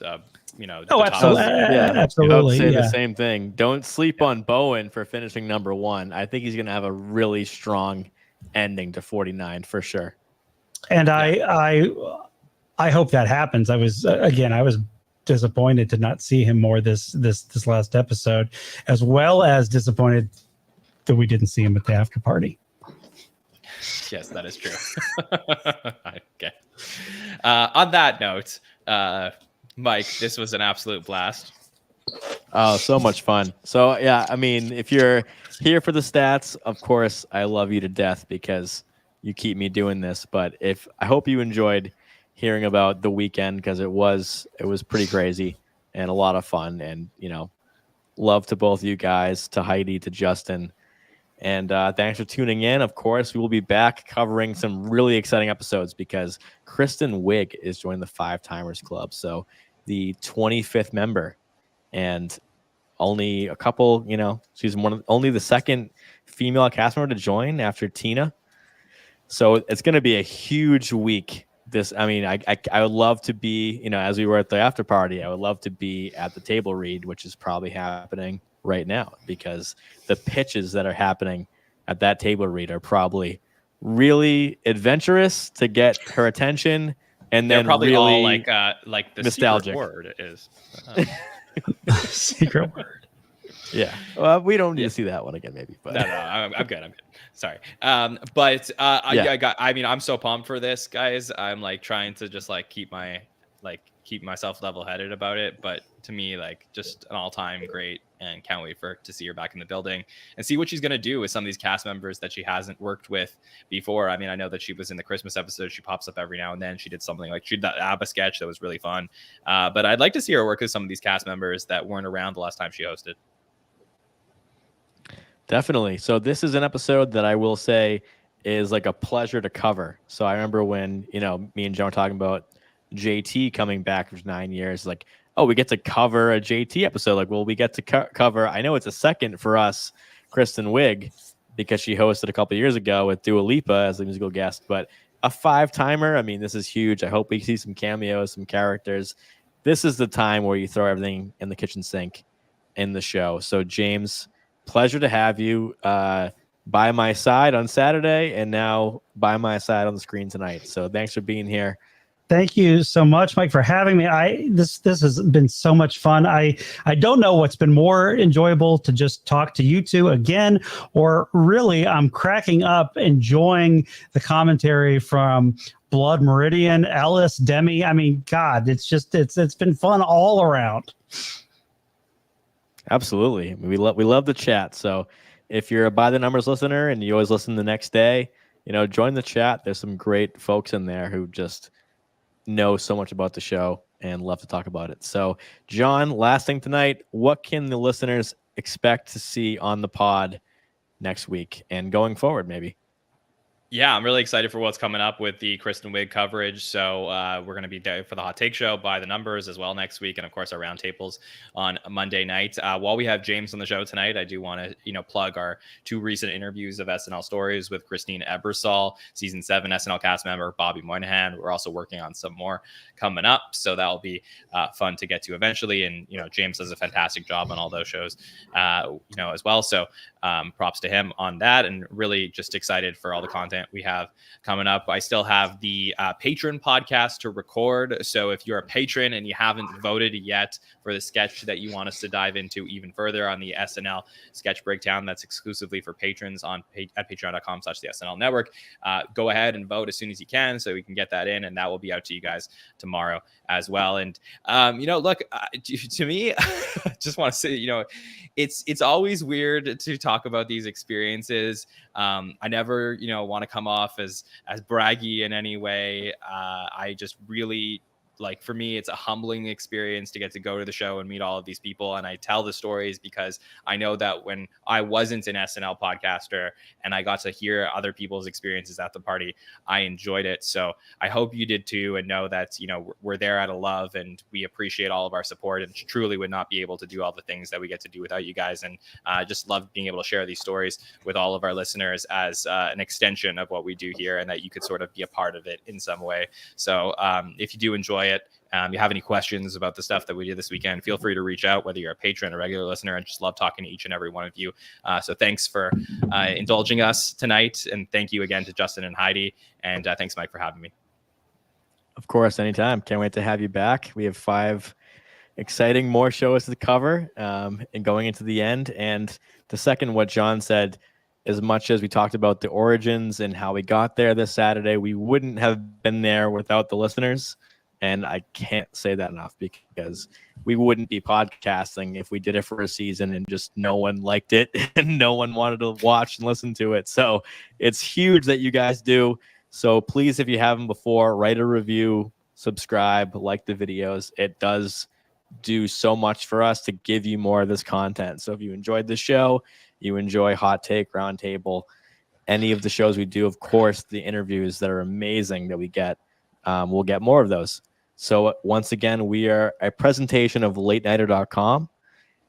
Oh, absolutely. Absolutely. I would say yeah. the same thing. Don't sleep on Bowen for finishing number 1. I think he's going to have a really strong ending to 49 for sure. And I hope that happens. I was disappointed to not see him more this last episode, as well as disappointed that we didn't see him at the after party. Yes, that is true. Okay. On that note, Mike, this was an absolute blast. Oh, so much fun. So yeah, I mean, if you're here for the stats, of course, I love you to death because you keep me doing this. But I hope you enjoyed hearing about the weekend, because it was pretty crazy and a lot of fun. And love to both you guys, to Heidi, to Justin, and thanks for tuning in. Of course, we will be back covering some really exciting episodes because Kristen Wiig is joining the 5-Timers Club, so the 25th member, and only a couple. She's only the second female cast member to join after Tina. So it's going to be a huge week. I would love to be, as we were at the after party, I would love to be at the table read, which is probably happening right now, because the pitches that are happening at that table read are probably really adventurous to get her attention, and They're then probably really all like the nostalgic secret word is. Secret word. Yeah. Well, we don't need to see that one again, maybe. But No, I'm good. Sorry. I'm so pumped for this, guys. I'm like trying to just like keep myself level-headed about it. But to me, like, just an all-time great, and can't wait to see her back in the building and see what she's gonna do with some of these cast members that she hasn't worked with before. I mean, I know that she was in the Christmas episode. She pops up every now and then. She did something like she did that ABBA sketch that was really fun. But I'd like to see her work with some of these cast members that weren't around the last time she hosted. Definitely. So this is an episode that I will say is like a pleasure to cover. So I remember when, me and John were talking about JT coming back for 9 years, like, oh, we get to cover a JT episode. Like, well, we get to cover, I know it's a second for us, Kristen Wiig, because she hosted a couple of years ago with Dua Lipa as the musical guest, but a 5-timer. I mean, this is huge. I hope we see some cameos, some characters. This is the time where you throw everything in the kitchen sink in the show. So James, pleasure to have you by my side on Saturday, and now by my side on the screen tonight. So thanks for being here. Thank you so much, Mike, for having me. This has been so much fun. I don't know what's been more enjoyable, to just talk to you two again, or really I'm cracking up enjoying the commentary from Blood Meridian, Ellis, Demi. I mean, God, it's been fun all around. Absolutely. We love the chat. So if you're a By the Numbers listener and you always listen the next day, join the chat. There's some great folks in there who just know so much about the show and love to talk about it. So John, last thing tonight, what can the listeners expect to see on the pod next week and going forward, maybe? Yeah, I'm really excited for what's coming up with the Kristen Wiig coverage. So we're going to be there for the Hot Take Show by the numbers as well next week, and of course our roundtables on Monday night. While we have James on the show tonight, I do want to plug our 2 recent interviews of SNL Stories with Christine Ebersol, season 7 SNL cast member Bobby Moynihan. We're also working on some more coming up, so that'll be fun to get to eventually. And James does a fantastic job on all those shows, as well. So props to him on that, and really just excited for all the content we have coming up. I still have the patron podcast to record. So if you're a patron and you haven't voted yet for the sketch that you want us to dive into even further on the SNL sketch breakdown, that's exclusively for patrons at patreon.com/the SNL network. Go ahead and vote as soon as you can so we can get that in, and that will be out to you guys tomorrow as well. And look, to me, I just want to say, it's always weird to talk about these experiences. I never, want to come off as braggy in any way. I just really, for me, it's a humbling experience to get to go to the show and meet all of these people. And I tell the stories because I know that when I wasn't an SNL podcaster and I got to hear other people's experiences at the party, I enjoyed it. So I hope you did too, and know that, we're there out of love and we appreciate all of our support, and truly would not be able to do all the things that we get to do without you guys. And just love being able to share these stories with all of our listeners as an extension of what we do here, and that you could sort of be a part of it in some way. So if you do enjoy it, you have any questions about the stuff that we did this weekend, feel free to reach out, whether you're a patron or regular listener. I just love talking to each and every one of you. So thanks for indulging us tonight. And thank you again to Justin and Heidi. And thanks, Mike, for having me. Of course, anytime. Can't wait to have you back. We have 5 exciting more shows to cover and going into the end. And to second what Jon said, as much as we talked about the origins and how we got there this Saturday, we wouldn't have been there without the listeners. And I can't say that enough, because we wouldn't be podcasting if we did it for a season and just no one liked it and no one wanted to watch and listen to it. So it's huge that you guys do. So please, if you haven't before, write a review, subscribe, like the videos. It does do so much for us to give you more of this content. So if you enjoyed the show, you enjoy Hot Take, Roundtable, any of the shows we do, of course, the interviews that are amazing that we get, we'll get more of those. So once again, we are a presentation of latenighter.com,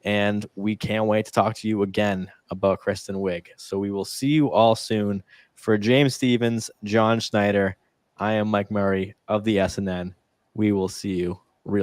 and we can't wait to talk to you again about Kristen Wiig. So we will see you all soon. For James Stephens, Jon Schneider, I am Mike Murray of the SNN. We will see you real soon.